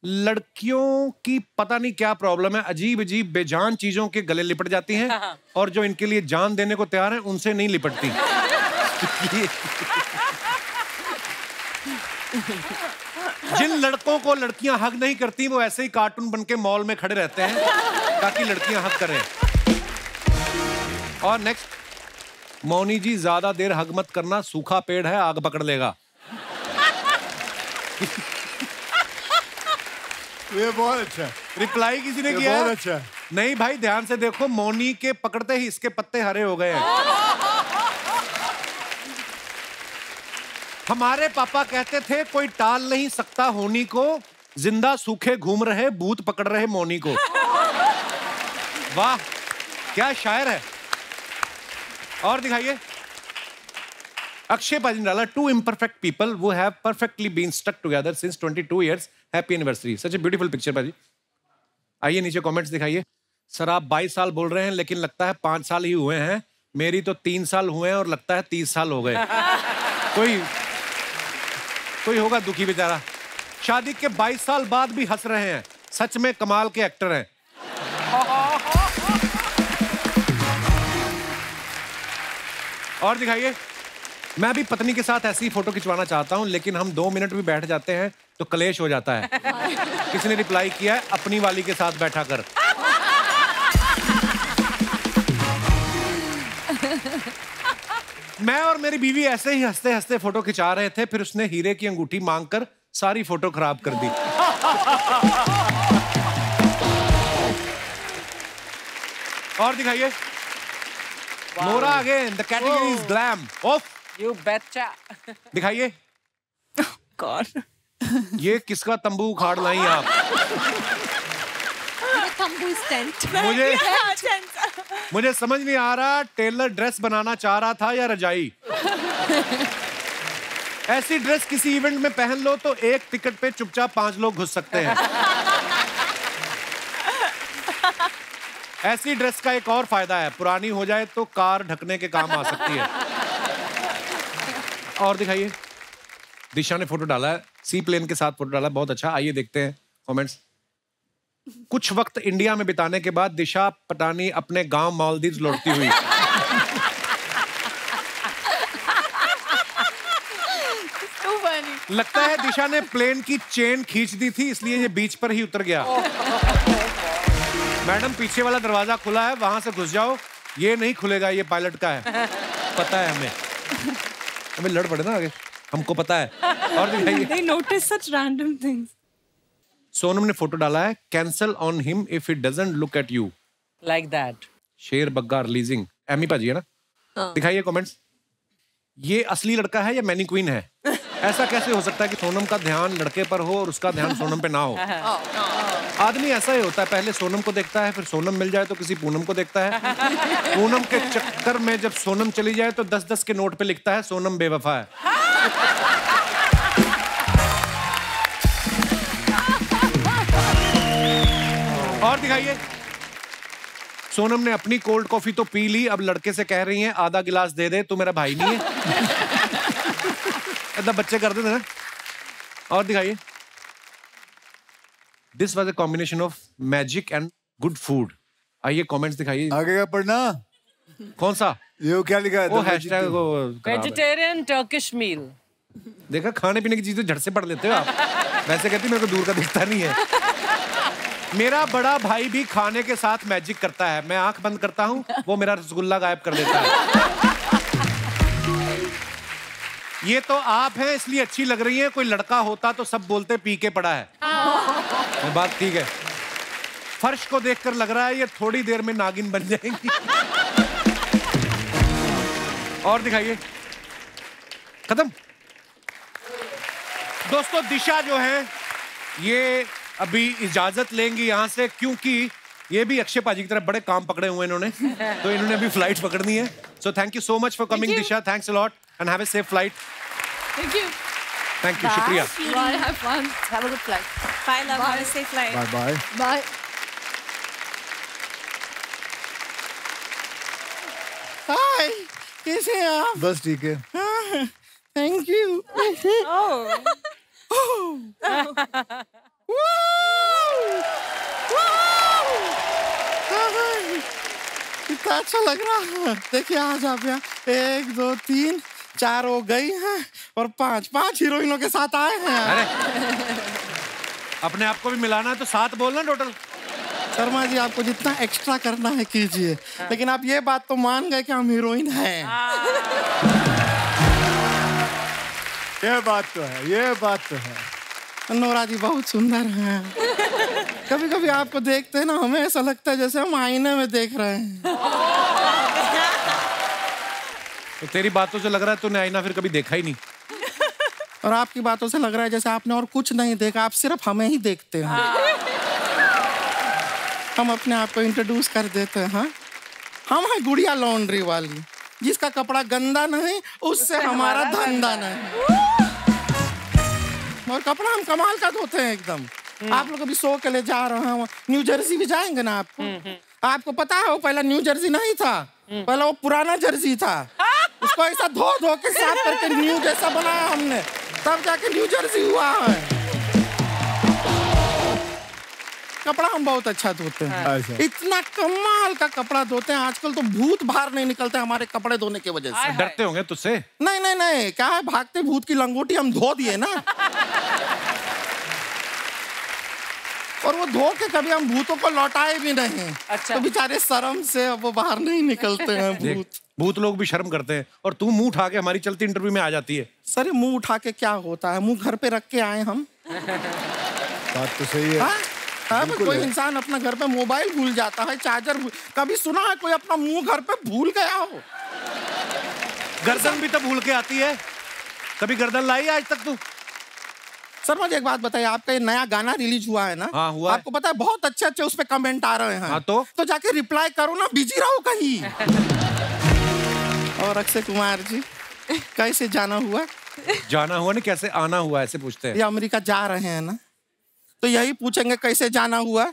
S3: लड़कियों की पता नहीं क्या प्रॉब्लम है, अजीब अजीब बेजान चीजों के गले लिपट जाती हैं और जो इनके लिए जान देने को तैयार है उनसे नहीं लिपटती। जिन लड़कों को लड़कियां हग नहीं करती वो ऐसे ही कार्टून बन के मॉल में खड़े रहते हैं ताकि लड़कियां हग करें। और नेक्स्ट, मौनी जी ज्यादा देर हग मत करना, सूखा पेड़ है आग पकड़ लेगा।
S1: ये बहुत अच्छा है।
S3: रिप्लाई किसी ने किया?
S1: बहुत अच्छा है।
S3: नहीं भाई ध्यान से देखो, मौनी के पकड़ते ही इसके पत्ते हरे हो गए हैं। हमारे पापा कहते थे कोई टाल नहीं सकता होनी को, जिंदा सूखे घूम रहे भूत पकड़ रहे मौनी को। वाह क्या शायर है। और दिखाइए। अक्षय पाजी ने डाला, two imperfect people who have perfectly been stuck together since 22 years, happy anniversary. Such a beautiful picture पाजी। आइए नीचे कमेंट्स दिखाइए। सर आप 22 साल बोल रहे हैं लेकिन लगता है 5 साल ही हुए हैं, मेरी तो 3 साल हुए हैं और लगता है 30 साल हो गए। कोई होगा दुखी बेचारा। शादी के 22 साल बाद भी हंस रहे हैं, सच में कमाल के एक्टर हैं। और दिखाइए। मैं भी पत्नी के साथ ऐसी फोटो खिंचवाना चाहता हूं लेकिन हम 2 मिनट भी बैठ जाते हैं तो कलेश हो जाता है। किसी ने रिप्लाई किया है, अपनी वाली के साथ बैठा कर। मैं और मेरी बीवी ऐसे ही हंसते हंसते फोटो खिंचा रहे थे, फिर उसने हीरे की अंगूठी मांगकर सारी फोटो खराब कर दी। और दिखाइए। Nora again, the category is glam. Of
S7: You betcha.
S3: दिखाइए।
S7: God.
S3: ये किसका तंबू उखाड़ लाई आप?
S6: तंबू टेंट।
S3: मुझे समझ नहीं आ रहा टेलर ड्रेस बनाना चाह रहा था या रजाई। ऐसी ड्रेस किसी इवेंट में पहन लो तो एक टिकट पे चुपचाप 5 लोग घुस सकते हैं। ऐसी ड्रेस का एक और फायदा है, पुरानी हो जाए तो कार ढकने के काम आ सकती है। और दिखाइए। दिशा ने फोटो डाला है, सी प्लेन के साथ फोटो डाला, बहुत अच्छा। आइए देखते हैं कमेंट्स। कुछ वक्त इंडिया में बिताने के बाद दिशा पटानी अपने गांव मालदीव लौटती हुई। लगता है दिशा ने प्लेन की चेन खींच दी थी इसलिए ये बीच पर ही उतर गया। मैडम पीछे वाला दरवाजा खुला है, वहां से घुस जाओ, ये नहीं खुलेगा, ये पायलट का है, पता है हमें। हमें लड़ पड़े ना आगे, हमको पता है। और दिखाइए।
S7: They notice such random things.
S3: Sonam ने फोटो डाला है, cancel on him if it doesn't look at you.
S7: Like that.
S3: शेर बग्गा रिलीजिंग। एमी पाजी है ना? दिखाइए कमेंट्स। ये असली लड़का है या मैनी क्वीन है? ऐसा कैसे हो सकता है कि सोनम का ध्यान लड़के पर हो और उसका ध्यान सोनम पे ना हो? आदमी ऐसा ही होता है, पहले सोनम को देखता है, फिर सोनम मिल जाए तो किसी पूनम को देखता है। पूनम के चक्कर में जब सोनम चली जाए तो 10-10 के नोट पे लिखता है सोनम बेवफा है। और दिखाइए। सोनम ने अपनी कोल्ड कॉफी तो पी ली, अब लड़के से कह रही हैं आधा गिलास दे दे, तू मेरा भाई नहीं है। ऐसा बच्चे करते थे ना। और दिखाइए। This was a combination of magic and good food. आइए कमेंट्स दिखाइए।
S1: आगे का पढ़ना।
S3: कौन सा?
S1: ये क्या लिखा है?
S3: वो हैशटैग वो
S7: Vegetarian Turkish meal.
S3: देखा, खाने पीने की चीजें झट से पढ़ लेते हो आप। वैसे कहती मेरे को दूर का दिखता नहीं है। मेरा बड़ा भाई भी खाने के साथ मैजिक करता है, मैं आंख बंद करता हूं, वो मेरा रसगुल्ला गायब कर देता है। ये तो आप हैं इसलिए अच्छी लग रही है, कोई लड़का होता तो सब बोलते पी के पड़ा है। बात ठीक है। फर्श को देखकर लग रहा है ये थोड़ी देर में नागिन बन जाएंगी। और दिखाइए। खत्म। दोस्तों दिशा जो है ये अभी इजाजत लेंगी यहाँ से, क्योंकि ये भी अक्षय पाजी की तरफ बड़े काम पकड़े हुए इन्होंने, तो इन्होंने अभी फ्लाइट पकड़नी है। So thank you so much for coming Disha, thanks a lot and have a safe flight.
S6: Thank you.
S3: Thank you, शुक्रिया।
S6: Bye, have fun.
S2: Have a good flight.
S7: Bye, love. Have a safe flight.
S1: Bye bye.
S6: Bye.
S8: Hi, कैसे हैं आप?
S1: बस ठीक है।
S8: Thank you. कितना अच्छा लग रहा है। देखिए आज आप यहाँ 1 2 3 4 हो गई हैं और 5 हीरोइनों के साथ आए हैं।
S3: अरे अपने आप को भी मिलाना है तो 7 बोलना टोटल।
S8: शर्मा जी आपको जितना एक्स्ट्रा करना है कीजिए, लेकिन आप ये बात तो मान गए कि हम हीरोइन हैं।
S1: ये बात तो है, ये बात तो है।
S8: नोरा जी बहुत सुंदर हैं। कभी कभी आपको देखते हैं ना, हमें ऐसा लगता है जैसे हम आईने में देख रहे हैं।
S3: तो तेरी बातों से लग रहा है तूने आईना फिर कभी देखा ही नहीं।
S8: और आपकी बातों से लग रहा है जैसे आपने और कुछ नहीं देखा, आप सिर्फ हमें ही देखते हैं। हम अपने आप को इंट्रोड्यूस कर देते हैं। हाँ? हम हैं गुड़िया लॉन्ड्री वाली, जिसका कपड़ा गंदा नहीं उससे हमारा धंधा नहीं। और कपड़ा हम कमाल का धोते हैं एकदम। आप लोग अभी शो के लिए जा रहे हैं, न्यू जर्सी भी जाएंगे ना आपको पता है वो पहला न्यू जर्सी नहीं था, पहला वो पुराना जर्सी था। उसको ऐसा धो धो के साफ करके न्यू जैसा बनाया हमने, तब जाके न्यू जर्सी हुआ है। कपड़ा हम बहुत अच्छा धोते हैं। इतना कमाल का कपड़ा धोते हैं, आजकल तो भूत बाहर नहीं निकलते हमारे कपड़े धोने की वजह से।
S3: डरते होंगे तुझसे?
S8: नहीं नहीं नहीं, क्या है, भागते भूत की लंगोटी हम धो दिए ना। और वो धो के कभी हम भूतों को लौटाए भी नहीं।
S2: अच्छा।
S8: तो बेचारे शर्म से अब वो बाहर नहीं निकलते हैं भूत।
S3: भूत लोग भी शर्म करते हैं और तू मुंह उठा के हमारी चलती इंटरव्यू में आ जाती है।
S8: सर मुंह उठा के क्या होता है, मुंह घर पे रख के आए हम।
S1: बात तो सही है।
S8: हाँ, कोई इंसान अपना घर पे मोबाइल भूल जाता है, चार्जर कभी सुना है कोई अपना मुंह घर पे भूल गया हो?
S3: गर्दन भी तो भूल के आती है, कभी गर्दन लाई आज तक तू?
S8: सर मुझे एक बात बताइए, आपका ये नया गाना रिलीज हुआ है ना?
S3: हाँ हुआ।
S8: आपको पता है बहुत अच्छे अच्छे उस पे कमेंट आ रहे हैं।
S3: हाँ तो
S8: जाके रिप्लाई करो ना, बिजी रहो कहीं। और अक्षय कुमार जी कैसे जाना हुआ?
S3: जाना हुआ नहीं, कैसे आना हुआ ऐसे पूछते हैं।
S8: ये अमेरिका जा रहे हैं ना, तो यही पूछेंगे कैसे जाना हुआ।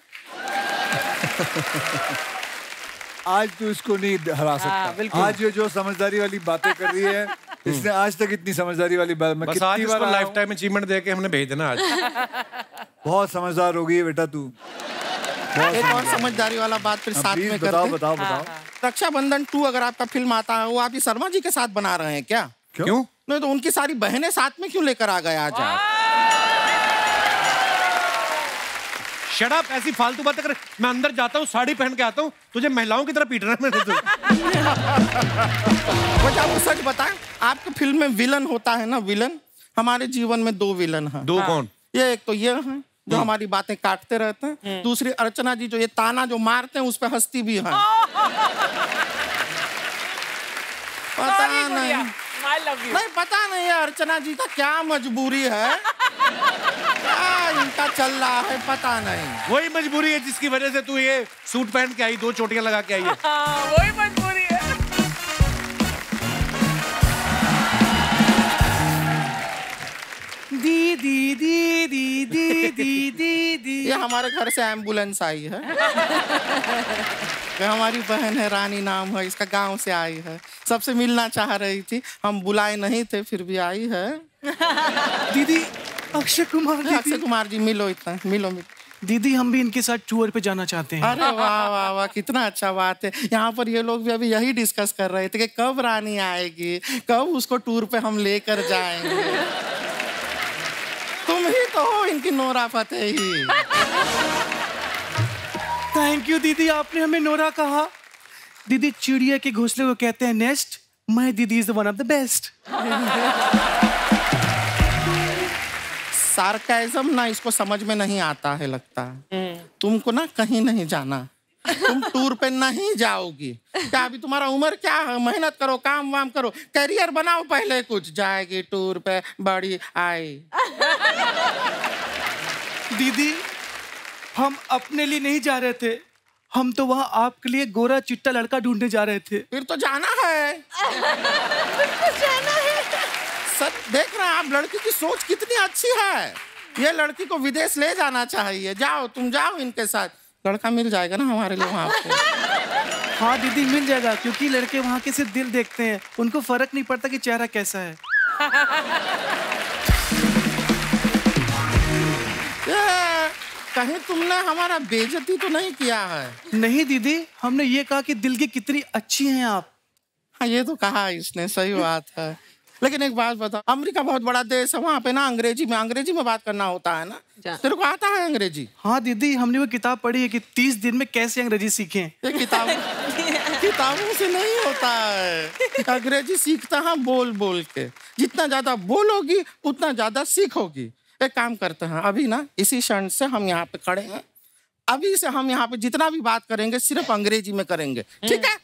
S1: आज तो इसको नहीं हरा सकता। आज ये जो समझदारी वाली बातें कर रही है, इसने आज तक इतनी समझदारी वाली बात मैं कितनी
S3: आज बार लाइफ टाइम अचीवमेंट दे के हमने भेज देना आज।
S1: बहुत समझदार हो गई है बेटा तू।
S8: एक और समझदारी वाला बात फिर साथ में करते हैं।
S1: बताओ बताओ।
S8: रक्षाबंधन 2 अगर आपका फिल्म आता है, वो आप शर्मा जी के साथ बना रहे हैं क्या?
S3: क्यों?
S8: नहीं तो उनकी सारी बहनें साथ में क्यों लेकर आ गए आज आप?
S3: शट अप, ऐसी फालतू बातें कर। मैं अंदर जाता हूँ, साड़ी पहन के आता हूँ, तुझे महिलाओं की तरह पीट रहा है मेरे।
S8: बस आपको सच बताएं, आपकी फिल्म में विलन होता है ना, विलन। हमारे जीवन में 2 विलन हैं।
S3: 2 कौन?
S8: ये एक तो ये हैं जो हमारी बातें काटते रहते हैं, दूसरी अर्चना जी जो ये ताना जो मारते हैं उस पे हंसती भी हैं। पता नहीं, नहीं पता नहीं है अर्चना जी का क्या मजबूरी है, क्या इनका चल रहा है पता नहीं।
S3: वही मजबूरी है जिसकी वजह से तू ये सूट पहन के आई, 2 चोटियां लगा के आई है।
S7: वही मजबूरी है।
S8: दीदी दीदी दीदी दीदी, ये हमारे घर से एम्बुलेंस आई है। ये हमारी बहन है, रानी नाम है इसका, गांव से आई है, सबसे मिलना चाह रही थी, हम बुलाए नहीं थे फिर भी आई है।
S9: दीदी अक्षय
S8: कुमार जी मिलो, इतना मिलो।
S9: दीदी हम भी इनके साथ टूर पे जाना चाहते हैं।
S8: अरे वाह वाह वाह, कितना अच्छा बात है। यहाँ पर ये लोग भी अभी यही डिस्कस कर रहे थे कि कब रानी आएगी, कब उसको टूर पे हम लेकर जाएंगे। तुम ही तो हो इनकी नोरा फतेही।
S9: थैंक यू दीदी, आपने हमें नोरा कहा। दीदी चिड़िया के घोंसले को कहते हैं नेस्ट, माय दीदी is the one of the best.
S8: Sarcasm ना इसको समझ में नहीं आता है लगता है। तुमको ना कहीं नहीं जाना, तुम टूर पे नहीं जाओगी। क्या अभी तुम्हारा उम्र क्या है? मेहनत करो, काम वाम करो, करियर बनाओ पहले कुछ। जाएगी टूर पे बड़ी आई।
S9: दीदी हम अपने लिए नहीं जा रहे थे, हम तो वहाँ आपके लिए गोरा चिट्टा लड़का ढूंढने जा रहे थे।
S8: फिर तो जाना है। सच देख रहे हैं आप, लड़की की सोच कितनी अच्छी है। ये लड़की को विदेश ले जाना चाहिए। जाओ, तुम जाओ इनके साथ, लड़का मिल जाएगा ना हमारे लिए वहाँ पे।
S9: हाँ दीदी मिल जाएगा, क्योंकि लड़के वहाँ के सिर्फ दिल देखते हैं, उनको फर्क नहीं पड़ता कि चेहरा कैसा है।
S8: कहीं तुमने हमारा बेइज्जती तो नहीं किया है?
S9: नहीं दीदी, हमने ये कहा कि दिल की कितनी अच्छी हैं आप।
S8: हाँ ये तो कहा इसने, सही बात है। लेकिन एक बात बताओ, अमेरिका बहुत बड़ा देश है, वहाँ पे ना अंग्रेजी में बात करना होता है ना। तेरे को आता है अंग्रेजी?
S9: हाँ दीदी, हमने वो किताब पढ़ी है कि 30 दिन में कैसे अंग्रेजी सीखें।
S8: ये किताबों से नहीं होता है। अंग्रेजी सीखता है बोल बोल के। जितना ज्यादा बोलोगी उतना ज्यादा सीखोगी। एक काम करते हैं, अभी ना इसी क्षण से हम यहाँ पे खड़े हैं, अभी से हम यहाँ पे जितना भी बात करेंगे सिर्फ अंग्रेजी में करेंगे, ठीक है?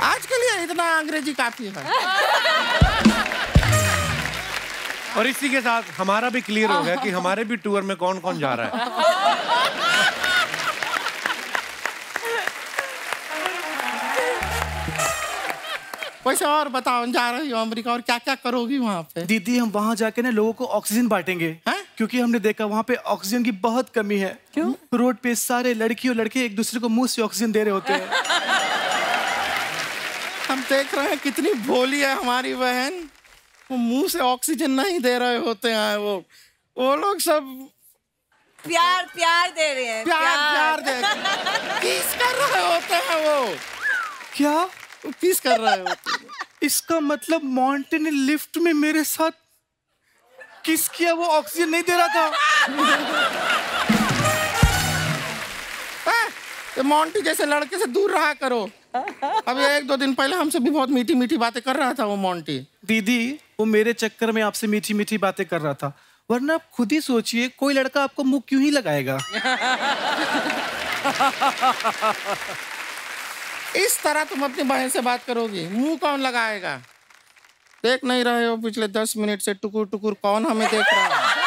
S8: आज के लिए इतना अंग्रेजी काफी है।
S3: और इसी के साथ हमारा भी क्लियर हो गया कि हमारे भी टूर में कौन कौन जा रहा है।
S8: वैसे और बताओ, जा रही हो अमेरिका और क्या क्या करोगी वहाँ पे?
S9: दीदी हम वहाँ जाके ना लोगों को ऑक्सीजन बांटेंगे, क्योंकि हमने देखा वहाँ पे ऑक्सीजन की बहुत कमी है। क्यों? रोड पे सारे लड़की और लड़के एक दूसरे को मुंह से ऑक्सीजन दे रहे होते हैं।
S8: हम देख रहे हैं कितनी भोली है हमारी बहन, वो मुंह से ऑक्सीजन नहीं दे रहे होते हैं। वो लोग सब
S7: प्यार दे रहे हैं।
S8: प्यार दे किस कर रहे होते हैं वो।
S9: क्या
S8: वो किस कर रहे होते हैं?
S9: इसका मतलब मॉन्टे ने लिफ्ट में मेरे साथ किस किया, वो ऑक्सीजन नहीं दे रहा था।
S8: मॉन्टी जैसे लड़के से दूर रहा करो। अभी 1-2 दिन पहले हमसे भी बहुत मीठी मीठी बातें कर रहा था वो मॉन्टी।
S9: दीदी वो मेरे चक्कर में आपसे मीठी मीठी बातें कर रहा था, वरना आप खुद ही सोचिए कोई लड़का आपको मुंह क्यों ही लगाएगा।
S8: इस तरह तुम अपनी बहन से बात करोगी, मुंह कौन लगाएगा? देख नहीं रहे हो पिछले 10 मिनट से टुकुर टुकुर कौन हमें देख रहा है?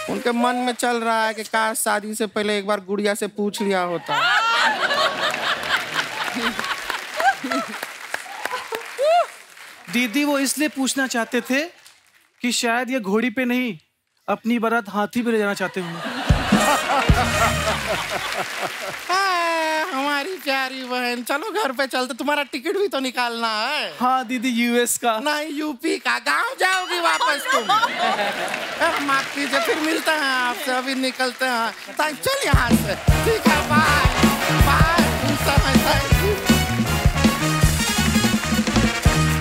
S8: उनके मन में चल रहा है कि काश शादी से पहले एक बार गुड़िया से पूछ लिया होता।
S9: दीदी वो इसलिए पूछना चाहते थे कि शायद ये घोड़ी पे नहीं अपनी बारात हाथी पे ले जाना चाहते हूँ।
S8: हमारी प्यारी बहन, चलो घर पे चलते, तुम्हारा टिकट भी तो निकालना है।
S9: हाँ दीदी, यूएस का
S8: नहीं, यूपी का। गांव जाओगी वापस तुम। माफ कीजिए, फिर मिलते हैं आपसे, अभी निकलते हैं। चल यहाँ से, ठीक है, बाय बाय।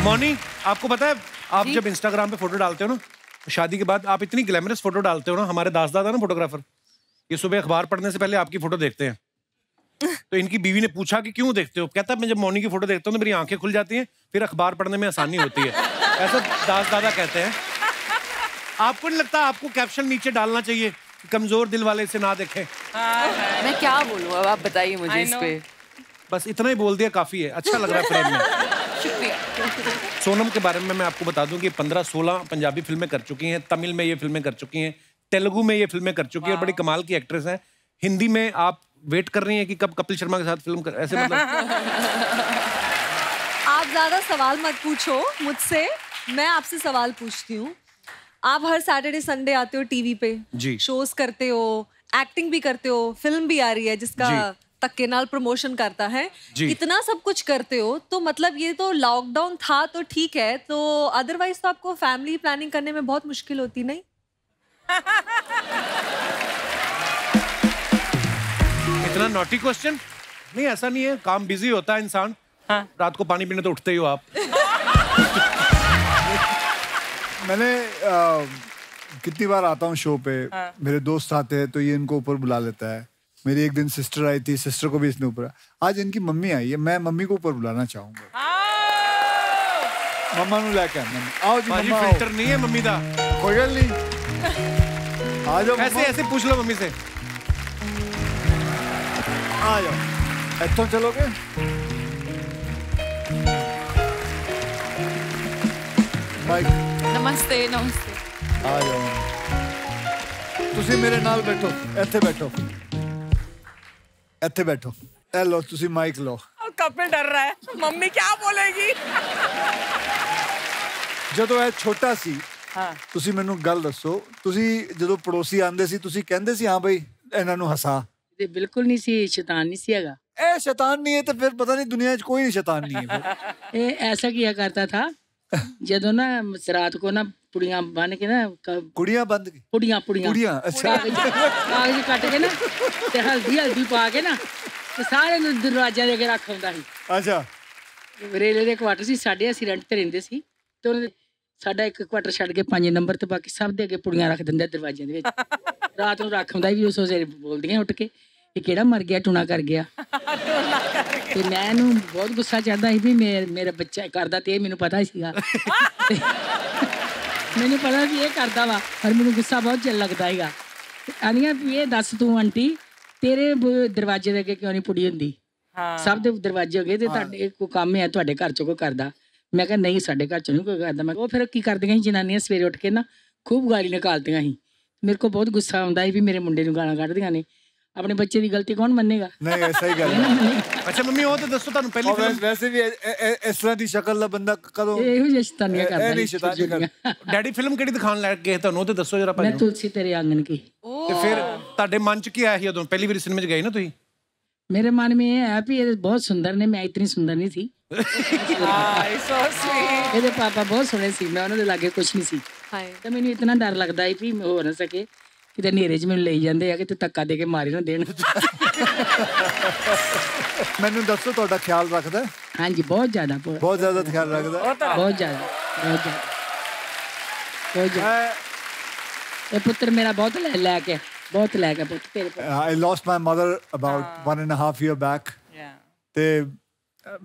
S3: मौनी, आपको पता है आप जब इंस्टाग्राम पे फोटो डालते हो ना, शादी के बाद आप इतनी ग्लैमरस फोटो डालते हो ना। हमारे दास दादा ना फोटोग्राफर, ये सुबह अखबार पढ़ने से पहले आपकी फोटो देखते हैं। तो इनकी बीवी ने पूछा कि क्यों देखते हो? कहता है मैं जब मौनी की फोटो देखता हूँ तो मेरी आंखें खुल जाती हैं, फिर अखबार पढ़ने में आसानी होती है। ऐसा दास दादा कहते हैं। आपको नहीं लगता आपको कैप्शन नीचे डालना चाहिए, कमजोर दिल वाले से ना देखें?
S2: मैं क्या बोलूं अब, आप बताइए मुझे इस पे।
S3: बस इतना ही बोल दिया काफी है, अच्छा लग रहा है फ्रेम में।
S2: शुक्रिया।
S3: सोनम के बारे में मैं आपको बता दूं कि 15-16 पंजाबी फिल्में कर चुकी हैं, तमिल में ये फिल्में कर चुकी हैं, तेलुगु में ये फिल्में कर चुकी हैं, बड़ी कमाल की एक्ट्रेस हैं। हिंदी में आप वेट कर रही हैं कि कब कपिल शर्मा के साथ फिल्म कर, ऐसे मतलब?
S6: आप ज्यादा सवाल मत पूछो मुझसे, मैं आपसे सवाल पूछती हूँ। आप हर सैटरडे संडे आते हो टीवी पे,
S3: जी,
S6: शोज करते हो, एक्टिंग भी करते हो, फिल्म भी आ रही है जिसका तक्केनाल प्रमोशन करता है, इतना सब कुछ करते हो, तो मतलब ये तो लॉकडाउन था तो ठीक है, तो अदरवाइज तो आपको फैमिली प्लानिंग करने में बहुत मुश्किल होती नहीं?
S3: इतना नॉटी क्वेश्चन नहीं, ऐसा नहीं है, काम बिजी होता है इंसान। हाँ। रात को पानी पीने तो उठते ही हो आप।
S1: मैंने कितनी बार आता हूँ शो पे, मेरे दोस्त आते हैं तो ये इनको ऊपर बुला लेता है। मेरी एक दिन सिस्टर आई थी, सिस्टर को भी इसने ऊपर, आज इनकी मम्मी आई है, मैं मम्मी को ऊपर बुलाना चाहूंगा। मम्मा नु लेके आओ जी। मम्मा
S3: फिल्टर नहीं है मम्मी दा,
S1: कोई गल नहीं, आ जाओ।
S3: ऐसे ऐसे पूछ लो मम्मी से,
S1: आ जाओ। इत्थों चलोगे? माइक।
S2: नमस्ते नमस्ते।
S1: आ जाओ, तुसी मेरे नाल बैठो, ਇੱਥੇ बैठो, ਇੱਥੇ बैठो। ए लो तुसी माइक लो।
S7: कपिल डर रहा है, मम्मी क्या बोलेगी?
S1: ਜਦੋਂ ਇਹ ਛੋਟਾ ਸੀ, ਤੁਸੀਂ ਮੈਨੂੰ ਗੱਲ ਦੱਸੋ, ਤੁਸੀਂ ਜਦੋਂ ਪੜੋਸੀ ਆਂਦੇ ਸੀ ਤੁਸੀਂ ਕਹਿੰਦੇ ਸੀ ਹਾਂ ਬਈ ਇਹਨਾਂ ਨੂੰ ਹਸਾ?
S10: ਤੇ ਬਿਲਕੁਲ ਨਹੀਂ ਸੀ, ਸ਼ੈਤਾਨ ਨਹੀਂ ਸੀ ਹੈਗਾ।
S1: ਇਹ ਸ਼ੈਤਾਨ ਨਹੀਂ ਹੈ ਤੇ ਫਿਰ ਪਤਾ ਨਹੀਂ ਦੁਨੀया 'ਚ कोई नहीं शैतान नहीं है।
S10: ये ऐसा किया करता था, ਜਦੋਂ ਨਾ रात को ना पुड़ियां बन के ना,
S1: कुड़ियां बंद की पुड़ियां अच्छा
S10: कागज कट के ना ते हल्दी पा के ना ते सारे ਨੂੰ ਦਰਵਾਜ਼ੇ ਦੇ ਕੇ ਰੱਖ ਹੁੰਦਾ ਸੀ।
S1: ਅੱਛਾ,
S10: ਰੇਲੇ ਦੇ ਕੁਆਟਰ ਸੀ ਸਾਡੇ, ਅਸੀਂ ਰੈਂਟ ਤੇ ਰਹਿੰਦੇ ਸੀ, ਤੇ ਉਹਨਾਂ ਸਾਡਾ ਇੱਕ ਕੁਆਟਰ ਛੱਡ ਕੇ 5 ਨੰਬਰ ਤੇ ਬਾਕੀ ਸਭ ਦੇ ਅੱਗੇ ਪੁੜੀਆਂ ਰੱਖ ਦਿੰਦੇ ਦਰਵਾਜ਼ਿਆਂ ਦੇ ਵਿੱਚ। ਰਾਤ ਨੂੰ ਰੱਖ ਹੁੰਦਾ ਵੀ ਉਸ ਵੇਲੇ ਬੋਲਦੀਆਂ ਉੱਠ ਕੇ ਇਹ ਕਿਹੜਾ ਮਰ ਗਿਆ, ਟੂਣਾ ਕਰ ਗਿਆ। ਤੇ ਮੈਨੂੰ ਬਹੁਤ ਗੁੱਸਾ ਚੜਦਾ ਸੀ ਵੀ ਮੇਰਾ ਬੱਚਾ ਕਰਦਾ, ਤੇ ਇਹ ਮੈਨੂੰ ਪਤਾ ਹੀ ਸੀਗਾ। ਮੈਨੂੰ ਪਤਾ ਵੀ ਇਹ ਕਰਦਾ ਵਾ, ਪਰ ਮੈਨੂੰ ਗੁੱਸਾ ਬਹੁਤ ਲੱਗਦਾ ਸੀਗਾ। ਆਂਦੀਆਂ ਵੀ ਇਹ ਦੱਸ ਤੂੰ ਆਂਟੀ ਤੇਰੇ ਦਰਵਾਜ਼ੇ ਦੇ ਅੱਗੇ ਕਿਉਂ ਨਹੀਂ ਪੁੜੀ ਹੁੰਦੀ? ਸਭ ਦੇ ਦਰਵਾਜ਼ੇ ਹੋ ਗਏ ਤੇ ਤੁਹਾਡੇ ਕੋਈ ਕੰਮ ਹੈ ਤੁਹਾਡੇ ਘਰ ਚੋਂ ਕੋਈ ਕਰਦਾ? ਮੈਂ ਕਿਹਾ ਨਹੀਂ, ਸਾਡੇ ਘਰ ਚੋਂ ਨਹੀਂ ਕੋਈ ਕਰਦਾ। ਮੈਂ ਉਹ ਫਿਰ ਕੀ ਕਰਦੀਆਂ ਸੀ ਜਨਾਨੀਆਂ, ਸਵੇਰੇ ਉੱਠ ਕੇ ਨਾ ਖੂਬ ਗਾਲੀ ਨਿਕਾਲਦੀਆਂ ਸੀ। ਮੇਰੇ ਕੋਲ ਬਹੁਤ ਗੁੱਸਾ ਆਉਂਦਾ ਸੀ ਵੀ ਮੇਰੇ ਮੁੰਡੇ ਨੂੰ ਗਾਲਾਂ ਕੱਢਦੀਆਂ ਨੇ, ਆਪਣੇ ਬੱਚੇ ਦੀ ਗਲਤੀ ਕੌਣ ਮੰਨੇਗਾ?
S1: ਨਹੀਂ ਐਸਾ ਹੀ ਗੱਲ ਹੈ।
S3: ਅੱਛਾ ਮੰਮੀ ਉਹ ਤਾਂ ਦੱਸੋ, ਤੁਹਾਨੂੰ ਪਹਿਲੀ ਫਿਲਮ
S1: ਵੈਸੇ ਵੀ ਇਸ ਤਰ੍ਹਾਂ ਦੀ ਸ਼ਕਲ ਦਾ ਬੰਦਾ ਕਦੋਂ
S10: ਇਹੋ ਜਿਹੀ ਸ਼ੈਤਾਨੀਆਂ ਕਰਦਾ?
S1: ਇਹ ਨਹੀਂ ਸ਼ੈਤਾਨੀ ਕਰਦਾ।
S3: ਡੈਡੀ ਫਿਲਮ ਕਿਹੜੀ ਦਿਖਾਉਣ ਲੱਗ ਗਏ ਤੁਹਾਨੂੰ, ਉਹ ਤੇ ਦੱਸੋ ਜਰਾ ਭਾਈ।
S10: ਮੈਂ ਤੁਲਸੀ ਤੇਰੇ ਆਂਗਨ ਕੀ।
S3: ਤੇ ਫਿਰ ਤੁਹਾਡੇ ਮਨ 'ਚ ਕੀ ਆਇਆ ਸੀ ਉਦੋਂ ਪਹਿਲੀ ਵਾਰੀ ਸਿਨੇਮੇ 'ਚ ਗਏ ਨਾ ਤੁਸੀਂ?
S10: मेरे मन में ये है कि ये बहुत सुंदर ने, मैं इतनी सुंदर नहीं थी। मेरे पापा बहुत सोहने सी, मैं उन्होंने लागे कुछ नहीं सी, तो मैंने इतना डर लगता है भी हो ना सके कि नेरे च मैंने ले जाते हैं कि धक्का दे के मारे ना देन।
S1: मैंने दसो ਤੁਹਾਡਾ ख्याल रखता है?
S10: हाँ जी, बहुत ज्यादा
S1: ख्याल रखता है,
S10: बहुत ज्यादा। ये पुत्र मेरा बहुत लैके पुत्र तेरे को।
S1: I lost my mother about 1.5 year back। ਤੇ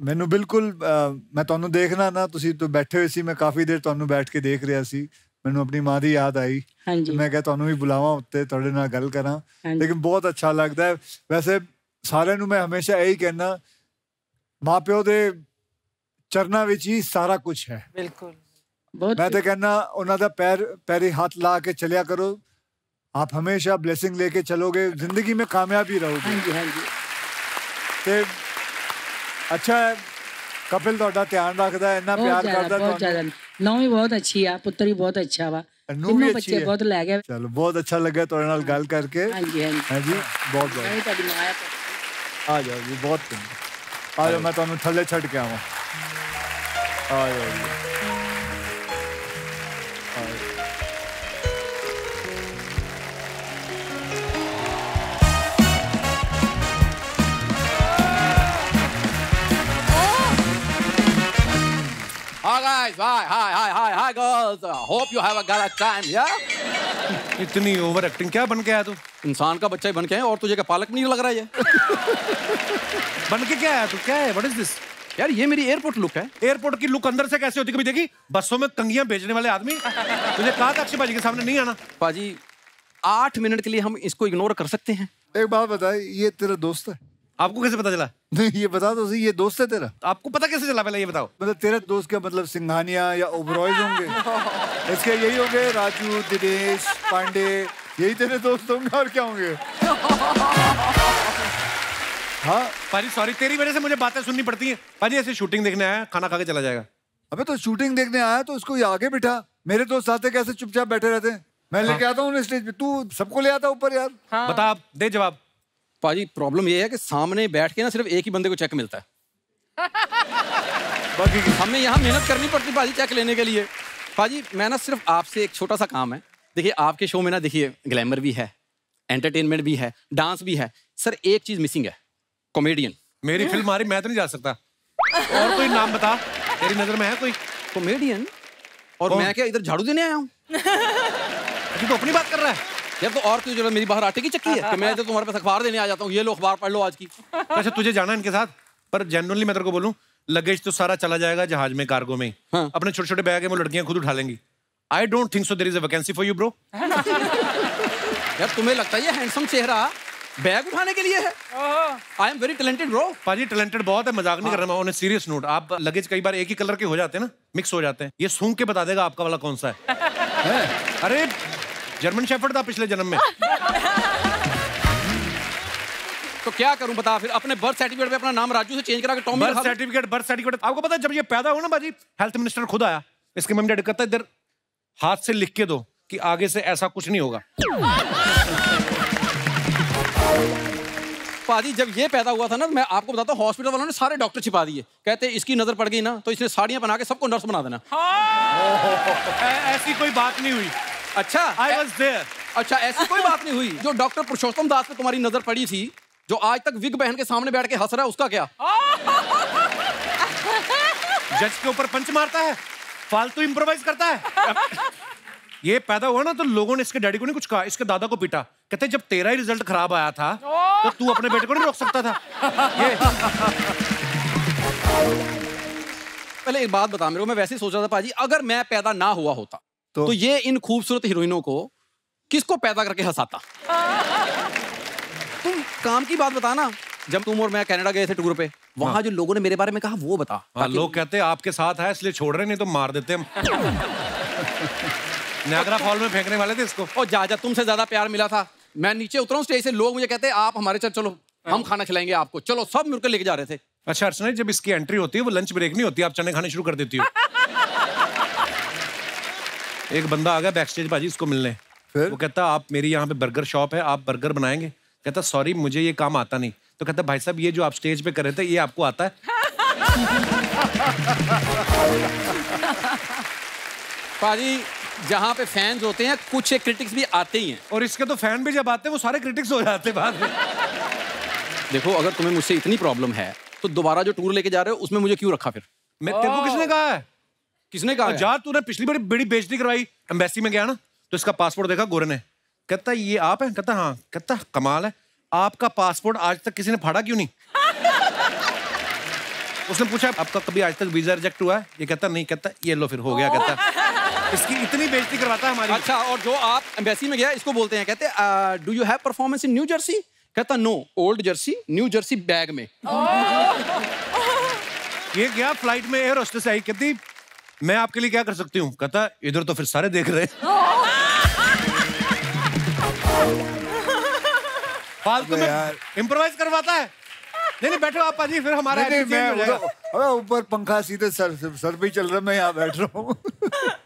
S1: ਮੈਨੂੰ ਬਿਲਕੁਲ ਮੈਂ ਤੁਹਾਨੂੰ ਦੇਖਣਾ ਨਾ, ਤੁਸੀਂ ਤੋਂ ਬੈਠੇ ਹੋਏ ਸੀ, ਮੈਂ ਕਾਫੀ ਦੇਰ ਤੁਹਾਨੂੰ ਬੈਠ ਕੇ ਦੇਖ ਰਿਹਾ ਸੀ, ਮੈਨੂੰ ਆਪਣੀ ਮਾਂ ਦੀ ਯਾਦ ਆਈ। ਮੈਂ ਕਿਹਾ ਤੁਹਾਨੂੰ ਵੀ ਬੁਲਾਵਾਂ ਉੱਤੇ, ਤੁਹਾਡੇ ਨਾਲ ਗੱਲ ਕਰਾਂ, ਲੇਕਿਨ ਬਹੁਤ ਅੱਛਾ ਲੱਗਦਾ ਹੈ। ਵੈਸੇ ਸਾਰਿਆਂ ਨੂੰ ਮੈਂ ਹਮੇਸ਼ਾ ਇਹੀ ਕਹਿਣਾ, ਮਾਂ ਪਿਓ ਦੇ ਚਰਨਾਂ ਵਿੱਚ ਹੀ ਸਾਰਾ ਕੁਝ ਹੈ।
S10: ਬਿਲਕੁਲ,
S1: ਮੈਂ ਤਾਂ ਕਹਿਣਾ ਉਹਨਾਂ ਦਾ ਪੈਰੀ ਹੱਥ ਲਾ ਕੇ ਚਲਿਆ ਕਰੋ, आप हमेशा ब्लेसिंग लेके चलोगे, जिंदगी में कामयाबी रहोगे।
S10: हाँ जी।
S1: ते अच्छा है, कपिल ਤੁਹਾਡਾ ਧਿਆਨ ਰੱਖਦਾ ਹੈ, ਇੰਨਾ ਪਿਆਰ ਕਰਦਾ
S10: ਬਹੁਤ ਜ਼ਿਆਦਾ। ਨੌਂ ਵੀ ਬਹੁਤ ਅੱਛੀ ਆ, ਪੁੱਤਰ ਵੀ ਬਹੁਤ ਅੱਛਾ ਵਾ, ਤਿੰਨੋਂ ਬੱਚੇ ਬਹੁਤ ਲੈ ਗਏ।
S1: ਚਲੋ ਬਹੁਤ ਅੱਛਾ ਲੱਗਾ ਤੁਹਾਡੇ ਨਾਲ ਗੱਲ ਕਰਕੇ।
S10: ਹਾਂਜੀ
S1: ਬਹੁਤ
S10: ਤੁਹਾਡੀ ਮਾਂ
S1: ਆ ਜਾਓ ਜੀ, ਬਹੁਤ ਆ ਜਾਓ, ਮੈਂ ਤੁਹਾਨੂੰ ਥੱਲੇ ਛੱਡ ਕੇ ਆਵਾਂ। ਆ ਜਾਓ ਜੀ।
S11: Hi guys, hi girls. Hope you have a good time, yeah?
S3: इतनी ओवर एक्टिंग क्या बन के आया तू?
S11: इंसान का बच्चा ही बन के है, और तुझे क्या पालक नहीं लग रहा है?
S3: बन के क्या आया तू? क्या है? What is this?
S11: यार ये मेरी एयरपोर्ट लुक है।
S3: एयरपोर्ट की लुक अंदर से कैसे होती, कभी देखी? बसों में कंगियां बेचने वाले आदमी। तुझे कहा था अक्षय भाजी के सामने नहीं आना।
S11: पाजी 8 मिनट के लिए हम इसको इग्नोर कर सकते हैं।
S1: एक बात बता, ये तेरा दोस्त है?
S3: आपको कैसे पता चला?
S1: नहीं ये बता दो, ये दोस्त है तेरा?
S3: आपको पता कैसे चला, पहले ये बताओ।
S1: मतलब तेरे दोस्त का मतलब सिंघानिया या ओबरॉयज होंगे? इसके यही होंगे, राजू, दिनेश, पांडे, यही तेरे दोस्त होंगे और क्या होंगे? हाँ
S3: पाजी सॉरी, तेरी वजह से मुझे बातें सुननी पड़ती हैं। पाजी ऐसे शूटिंग देखने आया, खाना खा के चला जाएगा।
S1: अबे तो शूटिंग देखने आया तो उसको आगे बिठा। मेरे दोस्त आते कैसे चुपचाप बैठे रहते हैं, मैं लेके आता हूँ स्टेज पे, तू सबको ले आता ऊपर यार।
S3: बता, आप दे जवाब।
S11: पाजी प्रॉब्लम ये है कि सामने बैठ के ना सिर्फ एक ही बंदे को चेक मिलता है।
S1: बाकी
S11: हमें यहाँ मेहनत करनी पड़ती पाजी चेक लेने के लिए। पाजी मैं ना सिर्फ आपसे एक छोटा सा काम है। देखिए आपके शो में ना, देखिए ग्लैमर भी है, एंटरटेनमेंट भी है, डांस भी है। सर एक चीज मिसिंग है, कॉमेडियन।
S3: मेरी फिल्म आ रही, मैं तो नहीं जा सकता। और कोई नाम बता, तेरी नजर में है कोई
S11: कॉमेडियन? और मैं क्या इधर झाड़ू देने आया हूँ?
S3: तू तो अपनी बात कर रहा है
S11: यार। तो और क्यों जरूरत मेरी बाहर आटे की चक्की है कि मैं तो तुम्हारे पास अखबार देने आ जाता हूँ, ये लो अखबार पढ़ लो आज की।
S3: अच्छा तुझे जाना इनके साथ, पर जेन्युइनली मैं तेरे को बोलूं, लगेज तो सारा चला जाएगा जहाज में, कार्गो में।
S11: हाँ।
S3: अपने छोटे छोटे बैग है वो लड़कियां खुद उठा लेंगी। I don't think so there is a vacancy for you bro.
S11: यार तुम्हें लगता है ये हैंडसम चेहरा बैग उठाने के लिए है? I am very talented bro.
S3: पाजी टैलेंटेड बहुत है, मजाक नहीं कर रहा मैं। ऑन अ सीरियस नोट, आप लगेज कई बार एक ही कलर के हो जाते हैं ना, मिक्स हो जाते हैं। ये सूंघ के बता देगा आपका वाला कौन सा है। अरे जर्मन शेफर्ड था पिछले जन्म में।
S11: तो क्या करूं बता फिर? अपने बर्थ सर्टिफिकेट पे अपना नाम राजू से चेंज करा के टॉमी
S3: बर्थ सर्टिफिकेट आपको पता है जब ये पैदा हुआ ना बाजी, हेल्थ मिनिस्टर खुद आया, इसके मम्मी डैडी कहता है इधर हाथ से लिख के दो कि आगे से ऐसा कुछ नहीं होगा।
S11: पाजी जब ये पैदा हुआ था ना, मैं आपको बताता हूँ हॉस्पिटल वालों ने सारे डॉक्टर छिपा दिए। कहते इसकी नजर पड़ गई ना तो इसने साड़ियां बना के सबको नर्स बना देना।
S3: ऐसी कोई बात नहीं हुई।
S11: अच्छा
S3: I was there।
S11: अच्छा ऐसी कोई बात नहीं हुई। जो डॉक्टर पुरुषोत्तम दास पे तुम्हारी नजर पड़ी थी, जो आज तक विग बहन के सामने बैठ के हंस रहा है, उसका क्या?
S3: जज के ऊपर पंच मारता है, फालतू इंप्रोवाइज करता है। ये पैदा हुआ ना तो लोगों ने इसके डैडी को नहीं कुछ कहा, इसके दादा को पीटा। कहते जब तेरा ही रिजल्ट खराब आया था तो तू अपने बेटे को नहीं रोक सकता था। ये
S11: पहले एक बात बता मेरे को, मैं वैसे ही सोच रहा था पाजी, अगर मैं पैदा ना हुआ होता तो ये इन खूबसूरत हीरोइनों को किसको पैदा करके हंसाता? तुम काम की बात बता ना। जब तुम और मैं कनाडा गए थे टूर पे, वहां जो लोगों ने मेरे बारे में कहा वो बता।
S3: लोग कहते हैं आपके साथ है इसलिए छोड़ रहे, नहीं तो मार देते हम। नायग्रा फॉल में फेंकने वाले थे इसको।
S11: और जा तुमसे ज्यादा प्यार मिला था। मैं नीचे उतरा हूं स्टेज से, लोग मुझे कहते हैं आप हमारे साथ चलो, हम खाना खिलाएंगे आपको, चलो सब मिलकर लेके जा रहे थे।
S3: अच्छा अर्चना, जब इसकी एंट्री होती है वो लंच ब्रेक नहीं होती, आप चने खाने शुरू कर देती हो। एक बंदा आ गया बैक स्टेज बाजी इसको मिलने, वो कहता आप मेरी यहाँ पे बर्गर शॉप है, आप बर्गर बनाएंगे? कहता सॉरी मुझे ये काम आता नहीं। तो कहता भाई साहब ये जो आप स्टेज पे कर रहे थे ये आपको आता है?
S11: पाजी जहाँ पे फैंस होते हैं कुछ एक क्रिटिक्स भी आते ही हैं,
S3: और इसके तो फैन भी जब आते हैं वो सारे क्रिटिक्स हो जाते हैं बाद में।
S11: देखो अगर तुम्हें मुझसे इतनी प्रॉब्लम है तो दोबारा जो टूर लेके जा रहे हो उसमें मुझे क्यों रखा फिर?
S3: मैं तेरे को किसने कहा है?
S11: किसने कहा?
S3: जा तूने पिछली बार बड़ी बेइज्जती करवाई, एम्बेसी में गया ना तो इसका पासपोर्ट देखा गोरे ने, कहता ये आप हैं? कहता हाँ। कहता कमाल है, आपका पासपोर्ट आज तक किसी ने फाड़ा क्यों नहीं? उसने पूछा आपका कभी आज तक वीजा रिजेक्ट हुआ है? ये कहता नहीं। कहता ये लो फिर हो गया। कहता इसकी इतनी बेइज्जती करवाता है हमारी।
S11: अच्छा और जो आप एम्बेसी में गया इसको बोलते हैं, कहते do you have performance in New Jersey? कहता no, old Jersey New Jersey bag में।
S3: ये गया फ्लाइट में, एयर होस्टेस आई, कहती मैं आपके लिए क्या कर सकती हूँ? कहता इधर तो फिर सारे देख रहे। फालतू में इम्प्रोवाइज करवाता है। नहीं बैठो आप पाजी, फिर हमारा
S1: ऊपर पंखा सीधे सर पे चल रहा, मैं यहाँ बैठ रहा हूँ।